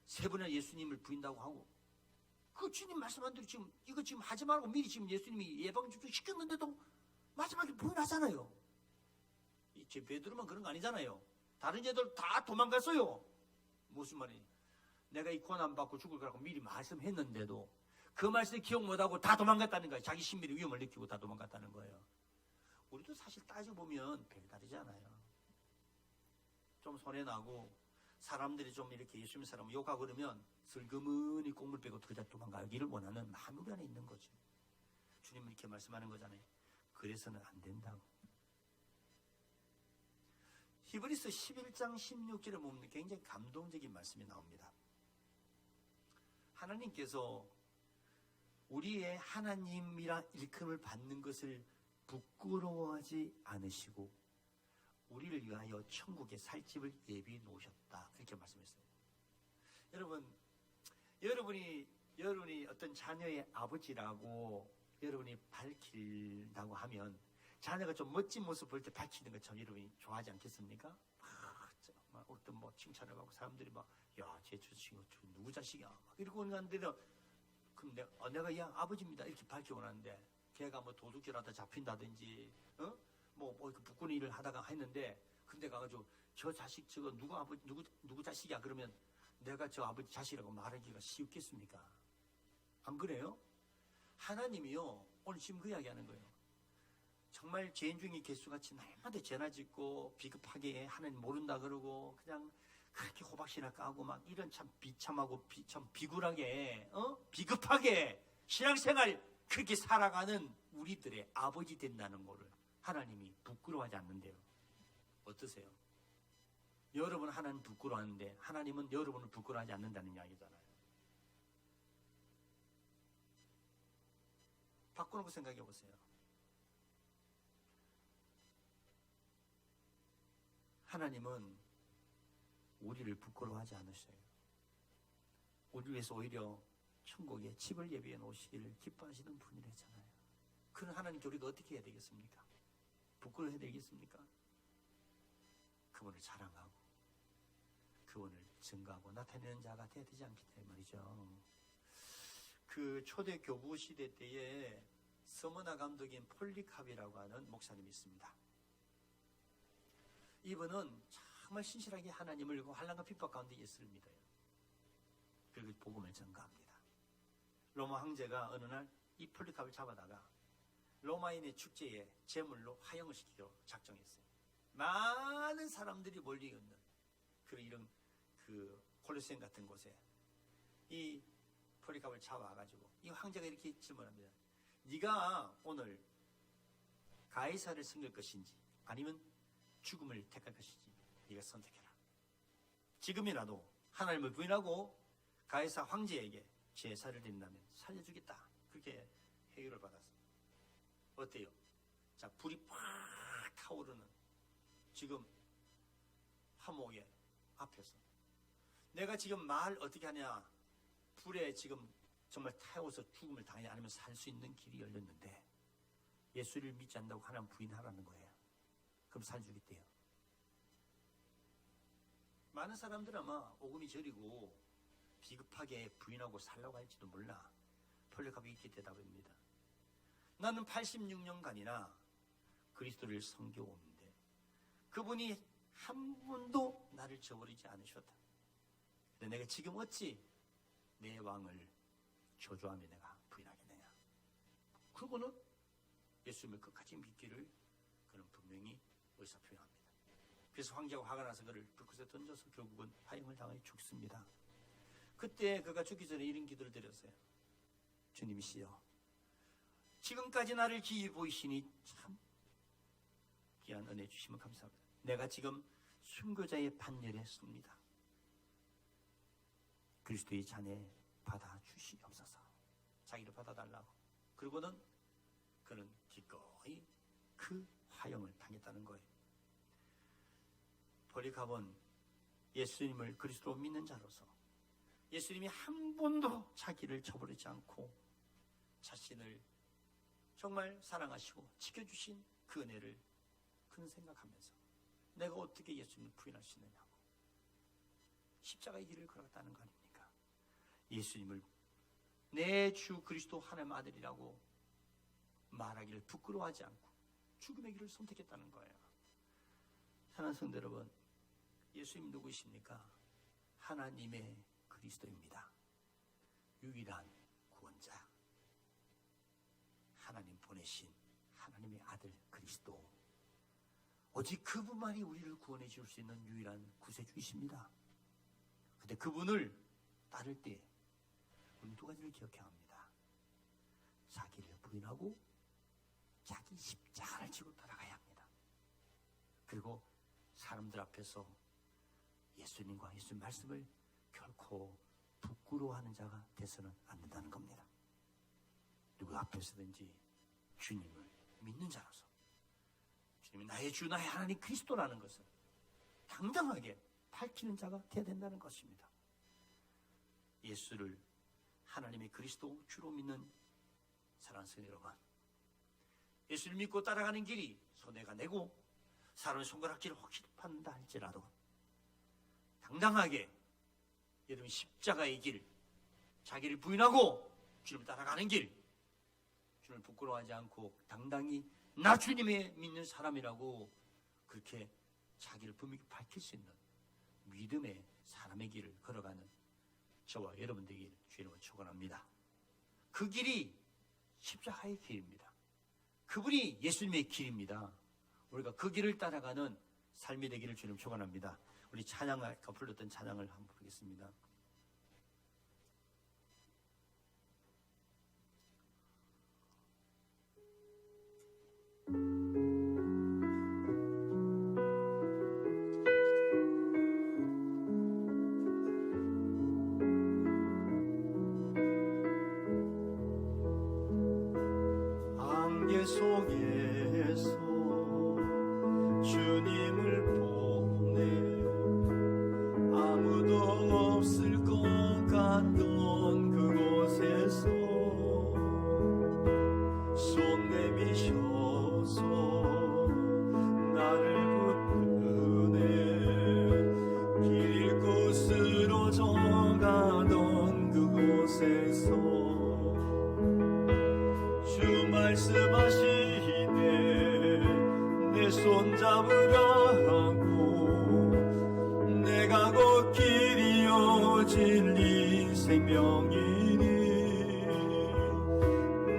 3번이나 예수님을 부인다고 하고 그 주님 말씀한 대로 지금 이거 지금 하지 말고 미리 지금 예수님이 예방접종 시켰는데도 마지막에 부인하잖아요. 제 베드로만 그런 거 아니잖아요. 다른 제들 다 도망갔어요. 무슨 말이에요? 내가 이 고난 받고 죽을 거라고 미리 말씀했는데도 그 말씀 기억 못하고 다 도망갔다는 거예요. 자기 신비의 위험을 느끼고 다 도망갔다는 거예요. 우리도 사실 따져보면 별다르잖아요. 좀 손해나고 사람들이 좀 이렇게 예수님 사람 욕하고 그러면 슬그머니 꽁물 빼고 그자 도망가기를 원하는 마음이 우리 안에 있는 거죠. 주님은 이렇게 말씀하는 거잖아요. 그래서는 안 된다고. 히브리서 11장 16절에 보면 굉장히 감동적인 말씀이 나옵니다. 하나님께서 우리의 하나님이라 일컬음을 받는 것을 부끄러워하지 않으시고 우리를 위하여 천국에 살 집을 예비해 놓으셨다. 이렇게 말씀했어요. 여러분이 어떤 자녀의 아버지라고 여러분이 밝힌다고 하면 자녀가 좀 멋진 모습 볼 때 밝히는 것처럼 여러분이 좋아하지 않겠습니까? 막 어떤 뭐 칭찬을 받고 사람들이 막 야, 쟤 저 친구 누구 자식이야? 막 이러고 오는데도 그럼 내가 야 아버지입니다 이렇게 밝히고 나는데 걔가 뭐 도둑질하다 잡힌다든지 뭐 북군 일을 하다가 했는데 근데 가가지고 저 자식 저거 누구 자식이야 그러면 내가 저 아버지 자식이라고 말하기가 쉽겠습니까? 안 그래요? 하나님이요 오늘 지금 그 이야기하는 거예요. 정말 죄인 중에 개수같이 날마다 죄나 짓고 비겁하게 하나님 모른다 그러고 그냥 그렇게 호박씨나 까고 막 이런 참 비참하고 참 비굴하게 비겁하게 신앙생활 그렇게 살아가는 우리들의 아버지 된다는 거를 하나님이 부끄러워하지 않는데요. 어떠세요? 여러분 하나님 부끄러워하는데 하나님은 여러분을 부끄러워하지 않는다는 이야기잖아요. 바꾸는 거 생각해 보세요. 하나님은 우리를 부끄러워하지 않으셔요. 우리 위해서 오히려 천국에 집을 예비해 놓으시기를 기뻐하시는 분이랬잖아요. 그런 하나님께 우리가 어떻게 해야 되겠습니까? 부끄러워해야 되겠습니까? 그분을 자랑하고 그분을 증거하고 나타내는 자가 되어야 되지 않겠다 이 말이죠. 그 초대 교부 시대 때에 서머나 감독인 폴리캅이라고 하는 목사님이 있습니다. 이분은 정말 신실하게 하나님을 믿고 환난과 핍박 가운데 예수를 믿어요. 그리고 복음을 전가합니다. 로마 황제가 어느 날 이 폴리캅을 잡아다가 로마인의 축제에 제물로 화형을 시키기로 작정했어요. 많은 사람들이 몰려있는 이런 콜로세움 같은 곳에 이 폴리캅을 잡아가지고 이 황제가 이렇게 질문합니다. 네가 오늘 가이사를 섬길 것인지 아니면 죽음을 택할 것인지 네가 선택해라. 지금이라도 하나님을 부인하고 가이사 황제에게 제사를 드린다면 살려주겠다. 그렇게 회유를 받았어요. 어때요? 자, 불이 팍 타오르는 지금 화목의 앞에서 내가 지금 말 어떻게 하냐? 불에 지금 정말 타오르서 죽음을 당하냐 아니면 살 수 있는 길이 열렸는데 예수를 믿지 않는다고 하나님 부인하라는 거예요. 그럼 살주겠대요. 많은 사람들은 아마 오금이 저리고 비급하게 부인하고 살라고 할지도 몰라. 폴리캅이 이렇게 대답합니다. 나는 86년간이나 그리스도를 섬겨오는데 그분이 한 번도 나를 저버리지 않으셨다. 근데 내가 지금 어찌 내 왕을 저주하며 내가 부인하겠느냐. 그거는 예수님을 끝까지 믿기를 그는 분명히 의사표현합니다. 그래서 황제가 화가 나서 그를 불꽃에 던져서 결국은 화형을 당하여 죽습니다. 그때 그가 죽기 전에 이런 기도를 드렸어요. 주님이시여, 지금까지 나를 기이 보이시니 참 귀한 은혜 주시면 감사합니다. 내가 지금 순교자의 판결에 섭니다. 그리스도의 잔에 받아주시옵소서. 자기를 받아달라고. 그리고는 그는 기꺼이 그 화형을 당했다는 거예요. 폴리캅은 예수님을 그리스도로 믿는 자로서 예수님이 한 번도 자기를 저버리지 않고 자신을 정말 사랑하시고 지켜주신 그 은혜를 그는 생각하면서 내가 어떻게 예수님을 부인할 수 있느냐고 십자가의 길을 걸었다는 거 아닙니까? 예수님을 내 주 그리스도 하나님의 아들이라고 말하기를 부끄러워하지 않고 죽음의 길을 선택했다는 거예요. 사랑하는 성도 여러분, 예수님 누구이십니까? 하나님의 그리스도입니다. 유일한 구원자, 하나님 보내신 하나님의 아들 그리스도, 오직 그분만이 우리를 구원해 줄 수 있는 유일한 구세주이십니다. 그런데 그분을 따를 때 우리는 두 가지를 기억해야 합니다. 자기를 부인하고 자기 십자가를 지고 따라가야 합니다. 그리고 사람들 앞에서 예수님과 예수님 말씀을 결코 부끄러워하는 자가 돼서는 안 된다는 겁니다. 누구 앞에서든지 주님을 믿는 자로서, 주님이 나의 주, 나의 하나님 그리스도라는 것을 당당하게 밝히는 자가 되어야 된다는 것입니다. 예수를 하나님의 그리스도 주로 믿는 사랑하는 성도 여러분, 예수를 믿고 따라가는 길이 손해가 내고 사람의 손가락질을 혹시 받는다 할지라도 당당하게 여러분 십자가의 길, 자기를 부인하고 주님을 따라가는 길, 주님을 부끄러워하지 않고 당당히 나 주님의 믿는 사람이라고 그렇게 자기를 분명히 밝힐 수 있는 믿음의 사람의 길을 걸어가는 저와 여러분 되기를 주님을 축원합니다. 그 길이 십자가의 길입니다. 그분이 예수님의 길입니다. 우리가 그 길을 따라가는 삶이 되기를 주님 축원합니다. 우리 찬양을, 아까 불렀던 찬양을 한번 부르겠습니다. 안개 속에서 주님을 보내 아무도 없을 것 같던 그곳에서 손 내미셔서 나를 붙드네 길 잃고 쓰러져가던 그곳에서 주 말씀하시네 내 손 잡으라고 내가 곧 길이요 진리 생명이니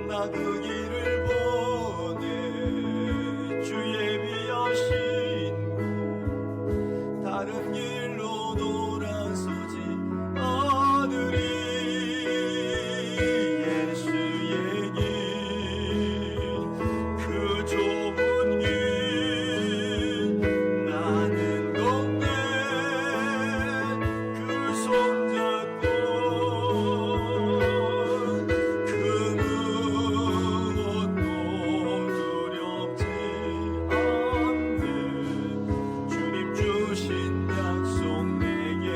나 그 길을 보내 주 예비하신 다른 길로 돌아서지 않으리 예수의 길 그 좁은 길 나는 걷네 그 손잡고 그 무엇도 두렵지 않네 주님 주신 약속 내게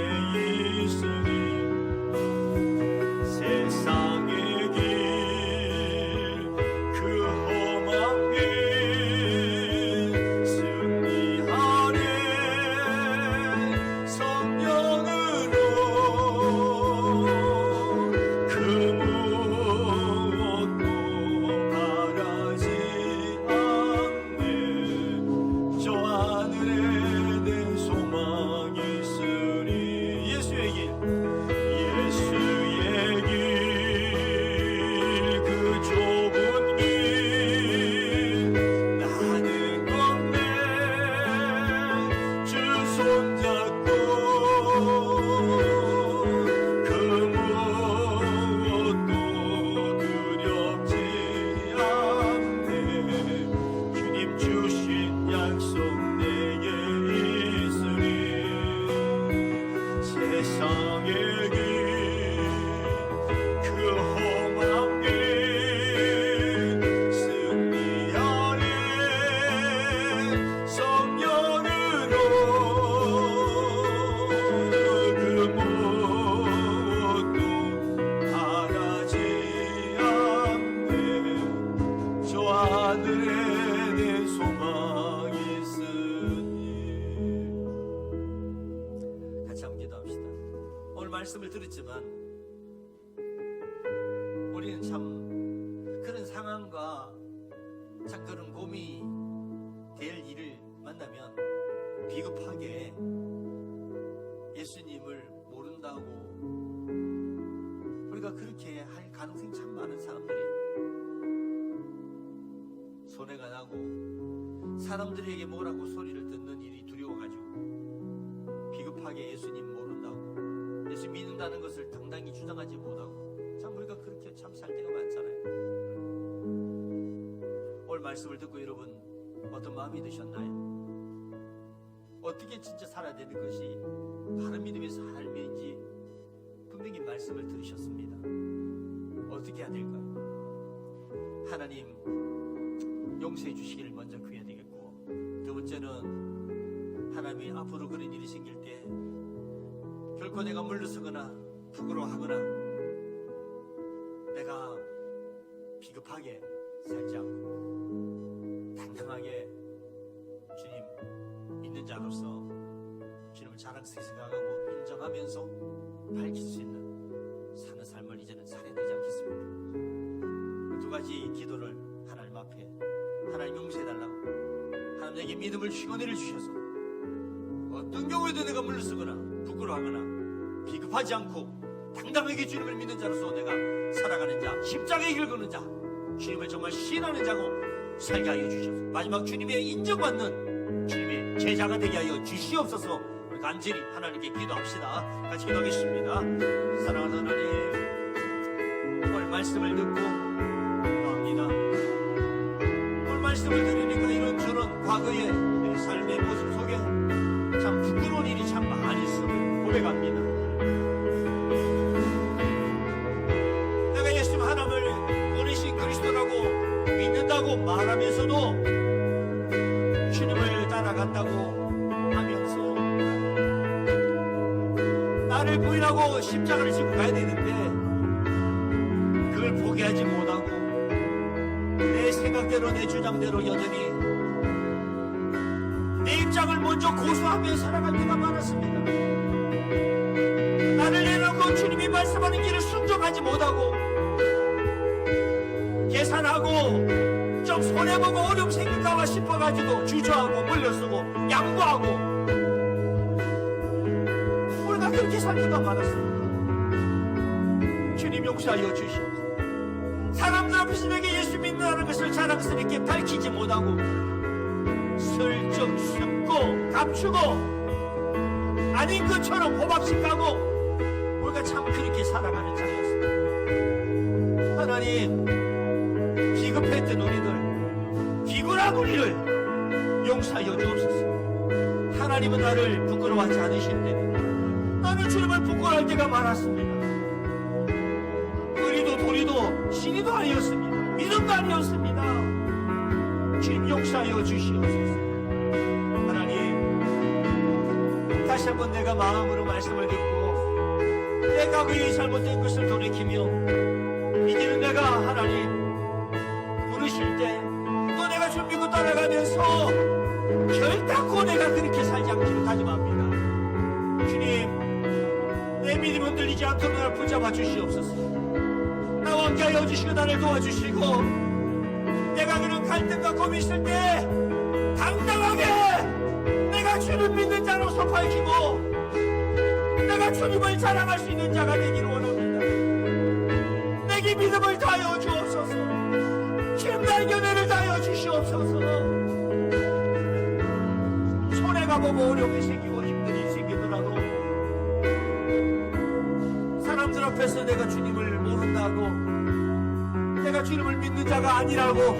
있으니 세상의 길 그 험한 길 승리하네 성령으로 그 무엇도 바라지 않네 저 하늘에 내 소망이 있으리 예수의 길 예수의 길 그 좁은 길 나는 걷네 주 손잡고 그 무엇도 두렵지 않네 주님 주신 약속 내게 있으리 세상의 길 그 험한 길 승리하네 성령으로 그 무엇도 바라지 않네 저 하늘에 내 소망이 있으니 같이 한번 기도합시다. 오늘 말씀을 들었지만 우리는 참 그런 상황과 참 그런 고민이 될 일을 만나면 비겁하게 예수님을 모른다고 우리가 그렇게 할 가능성이 참 많은 사람들이 손해가 나고 사람들에게 뭐라고 소리를 듣는 일이 두려워가지고 비겁하게 예수님 모른다고 예수 믿는다는 것을 당당히 주장하지 못하고 참 우리가 그렇게 참 살 때가 많잖아요. 오늘 말씀을 듣고 여러분 어떤 마음이 드셨나요? 어떻게 진짜 살아야 되는 것이 바른 믿음의 삶인지 분명히 말씀을 들으셨습니다. 어떻게 해야 될까요? 하나님 용서해 주시기를 먼저 구해야 되겠고, 두 번째는 하나님이 앞으로 그런 일이 생길 때 결코 내가 물러서거나 부끄러워하거나 내가 비겁하게 살지 않고 당당하게 주님 믿는 자로서 주님을 자랑스럽게 생각하고 인정하면서 밝힐 수 있는 사는 삶을 이제는 살아야 되지 않겠습니까? 그 두 가지 기도를 하나님 앞에 하나님 용서해달라고, 하나님에게 믿음을 주시고 은혜를 주셔서 어떤 경우에도 내가 물러서거나 부끄러워하거나 비겁하지 않고 당당하게 주님을 믿는 자로서 내가 살아가는 자, 십자가의 길 걷는 자, 주님을 정말 신하는 자고 살게 하여 주셔서 마지막 주님의 인정받는 주님의 제자가 되게 하여 주시옵소서. 우리 간절히 하나님께 기도합시다. 같이 기도하겠습니다. 사랑하는 하나님, 오늘 말씀을 듣고 기도합니다. 오늘 말씀을 들으니까 이런저런 과거의 내 삶의 모습 속에 참 부끄러운 일이 참 많이 있음을 고백합니다. 내가 예수님 하나님을 보내신 그리스도라고 믿는다고 말하면서도 주님을 따라간다고 하면서 나를 부인하고 십자가를 지고 가야 되는데 그걸 포기하지 못하고 내 생각대로 내 주장대로 여전히 내 입장을 먼저 고수하며 살아갈 때가 많았습니다. 나를 내놓고 주님이 말씀하는 길을 순종하지 못하고 계산하고 좀 손해보고 어려움 생길까봐 싶어가지고 주저하고 물러서고 양보하고 우리가 그렇게 살 때가 많았습니다. 주님 용서하여 주시옵소서. 사람들 앞에서 내게 예수 믿는다는 것을 자랑스럽게 밝히지 못하고 슬쩍 숨고 감추고 아닌 것처럼 호박식하고 우리가 참 그렇게 살아가는 자였습니다. 하나님, 비겁했던 우리들, 비굴한 우리를 용서하여 주옵소서. 하나님은 나를 부끄러워하지 않으신데 나는 주님을 부끄러워할 때가 많았습니다. 의리도 도리도 신의도 아니었습니다. 믿음도 아니었습니다. 주님 용서하여 주시옵소서. 하나님, 다시 한번 내가 마음으로 말씀을 듣고 내 과거의 잘못된 것을 돌이키며 이제는 내가 하나님 부르실 때 또 내가 주 믿고 따라가면서 결단코 내가 그렇게 살지 않기를 다짐합니다. 주님, 내 믿음 흔들리지 않도록 나를 붙잡아 주시옵소서. 나와 함께 하여 주시고 나를 도와주시고 내가 그런 갈등과 고민이 있을 때 당당하게 내가 주를 믿는 자로서 밝히고 내가 주님을 자랑할 수 있는 자가 되기를 원합니다. 내게 믿음을 다하여 주옵소서. 주님 나에게 은혜를 다하여 주시옵소서. 손해가 보고 어려움이 생기고 힘든 일이 생기더라도 사람들 앞에서 내가 주님을 모른다고, 내가 주님을 믿는 자가 아니라고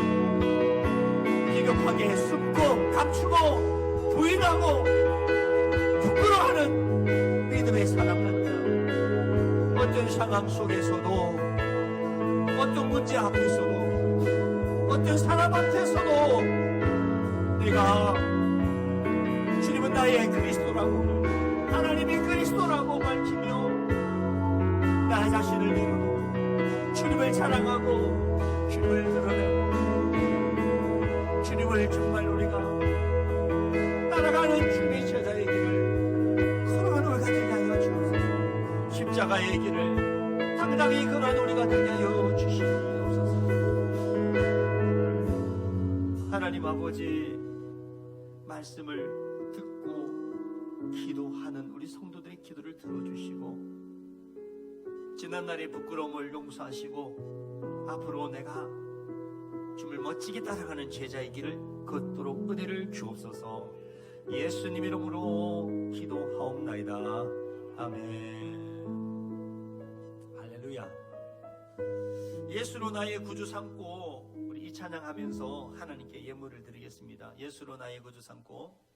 비겁하게 숨고 감추고 부인하고 부끄러워하는 믿음의 사람은 어떤 상황 속에서도 어떤 문제 앞에서도 어떤 사람 앞에서도 내가 주님은 나의 그리스도라고 하나님이 그리스도라고 밝히며 나 자신을 내려놓고 주님을 자랑하고 주님을 드러내고 주님을 정말 우리가 따라가는 주님의 제자의 길을 걸어가는 우리가 되게 하여 주옵소서. 십자가의 길을 당당히 걸어가는 우리가 되게 하여 주시옵소서. 하나님 아버지, 말씀을 듣고 기도하는 우리 성도들의 기도를 들어주시고 지난날의 부끄러움을 용서하시고 앞으로 내가 주를 멋지게 따라가는 제자의 길을 걷도록 은혜를 주옵소서. 예수님 이름으로 기도하옵나이다. 아멘. 할렐루야. 예수로 나의 구주 삼고 우리 이 찬양하면서 하나님께 예물을 드리겠습니다. 예수로 나의 구주 삼고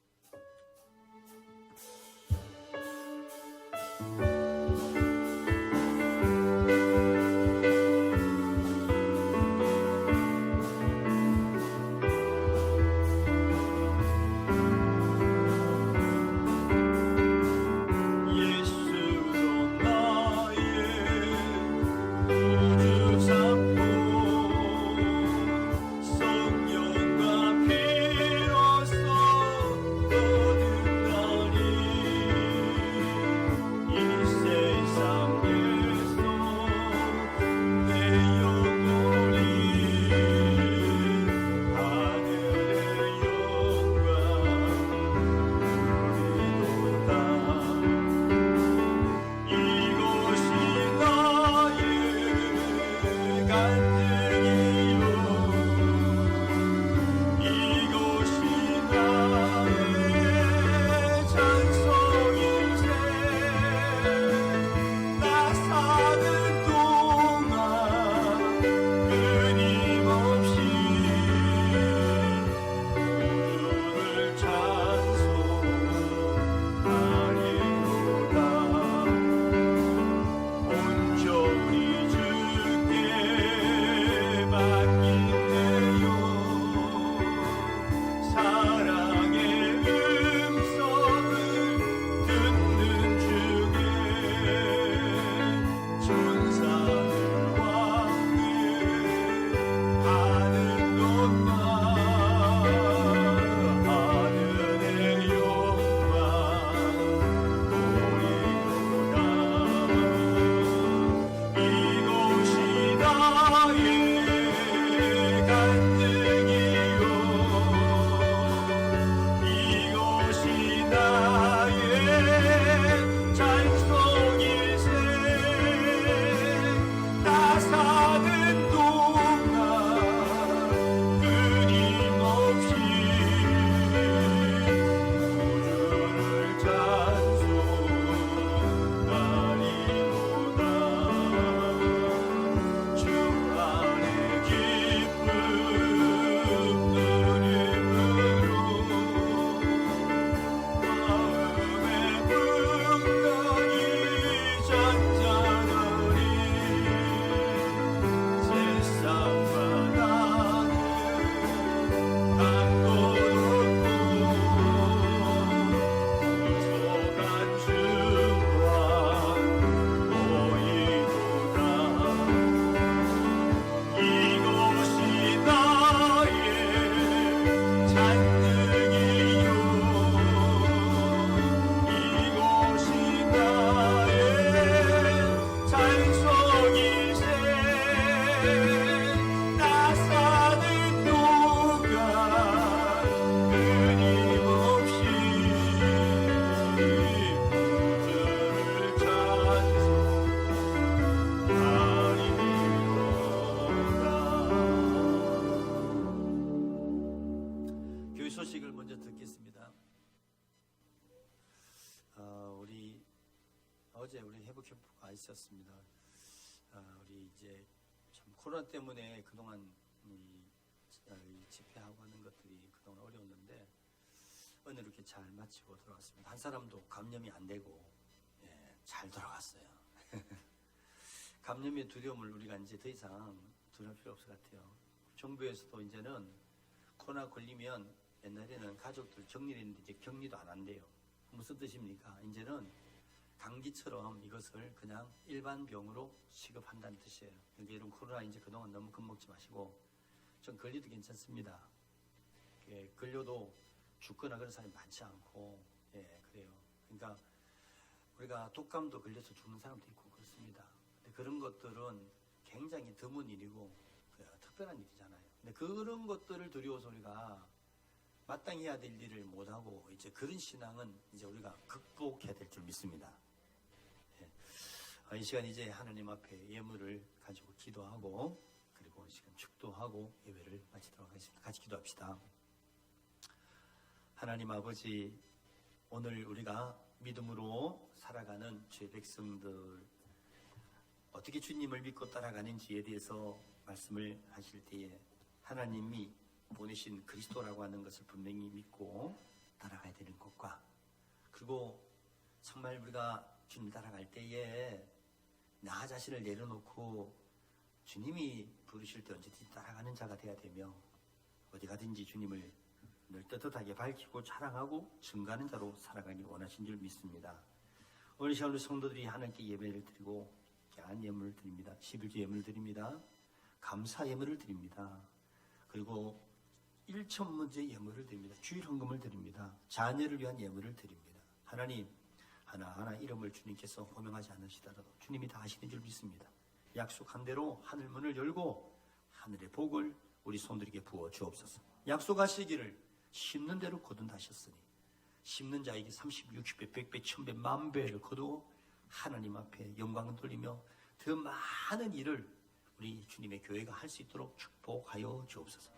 소식을 먼저 듣겠습니다. 어제 우리 회복 캠프가 있었습니다. 우리 이제 참 코로나 때문에 그동안 이 집회하고 하는 것들이 그동안 어려웠는데 오늘 이렇게 잘 마치고 돌아왔습니다. 한 사람도 감염이 안 되고 잘 돌아갔어요. 감염의 두려움을 우리가 이제 더 이상 두려울 필요 없을 것 같아요. 정부에서도 이제는 코로나 걸리면 옛날에는 가족들 격리를 했는데 이제 격리도 안 한대요. 무슨 뜻입니까? 이제는 감기처럼 이것을 그냥 일반 병으로 취급한다는 뜻이에요. 그러니까 이런 코로나 이제 그동안 너무 겁먹지 마시고 좀 걸려도 괜찮습니다. 걸려도 죽거나 그런 사람이 많지 않고 그래요. 그러니까 우리가 독감도 걸려서 죽는 사람도 있고 그렇습니다. 근데 그런 것들은 굉장히 드문 일이고 특별한 일이잖아요. 근데 그런 것들을 두려워서 우리가 마땅히 해야 될 일을 못하고 이제 그런 신앙은 이제 우리가 극복해야 될 줄 믿습니다. 이 시간 이제 하나님 앞에 예물을 가지고 기도하고 그리고 이 시간 축도하고 예배를 마치도록 하겠습니다. 같이 기도합시다. 하나님 아버지, 오늘 우리가 믿음으로 살아가는 주의 백성들 어떻게 주님을 믿고 따라가는지에 대해서 말씀을 하실 때에 하나님이 보내신 그리스도라고 하는 것을 분명히 믿고 따라가야 되는 것과, 그리고 정말 우리가 주님 따라갈 때에 나 자신을 내려놓고 주님이 부르실 때 언제든지 따라가는 자가 되어야 되며, 어디 가든지 주님을 늘 떳떳하게 밝히고 자랑하고 증가하는 자로 살아가기 원하신 줄 믿습니다. 오늘 시간 우리 성도들이 하나님께 예배를 드리고 귀한 예물을 드립니다. 11주 예물을 드립니다. 감사 예물을 드립니다. 그리고 1,000문제 예물을 드립니다. 주일 헌금을 드립니다. 자녀를 위한 예물을 드립니다. 하나님, 하나하나 이름을 주님께서 호명하지 않으시더라도 주님이 다 하시는 줄 믿습니다. 약속한 대로 하늘문을 열고 하늘의 복을 우리 손들에게 부어 주옵소서. 약속하시기를 심는 대로 거둔다셨으니 심는 자에게 30, 60배, 100배, 1000배, 10,000배를 거두어 하나님 앞에 영광을 돌리며 더 많은 일을 우리 주님의 교회가 할 수 있도록 축복하여 주옵소서.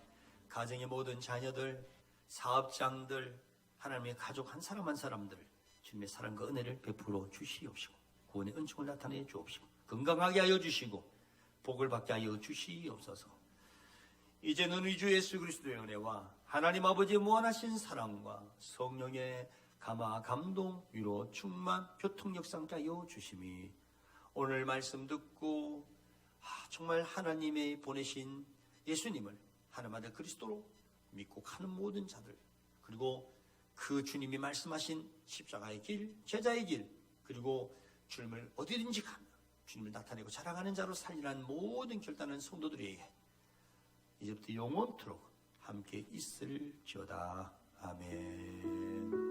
가정의 모든 자녀들, 사업장들, 하나님의 가족 한 사람 한 사람들 주님의 사랑과 은혜를 베풀어 주시옵시고 구원의 은총을 나타내 주옵시고 건강하게 하여 주시고 복을 받게 하여 주시옵소서. 이제는 우리 주 예수 그리스도의 은혜와 하나님 아버지의 무한하신 사랑과 성령의 감화, 감동, 위로, 충만, 교통 역사케 하여 주심이 오늘 말씀 듣고 정말 하나님의 보내신 예수님을 하나님 아들 그리스도로 믿고 가는 모든 자들, 그리고 그 주님이 말씀하신 십자가의 길, 제자의 길, 그리고 주님을 어디든지 가며 주님을 나타내고 자랑하는 자로 살리는 모든 결단한 성도들에게 이제부터 영원토록 함께 있을지어다. 아멘.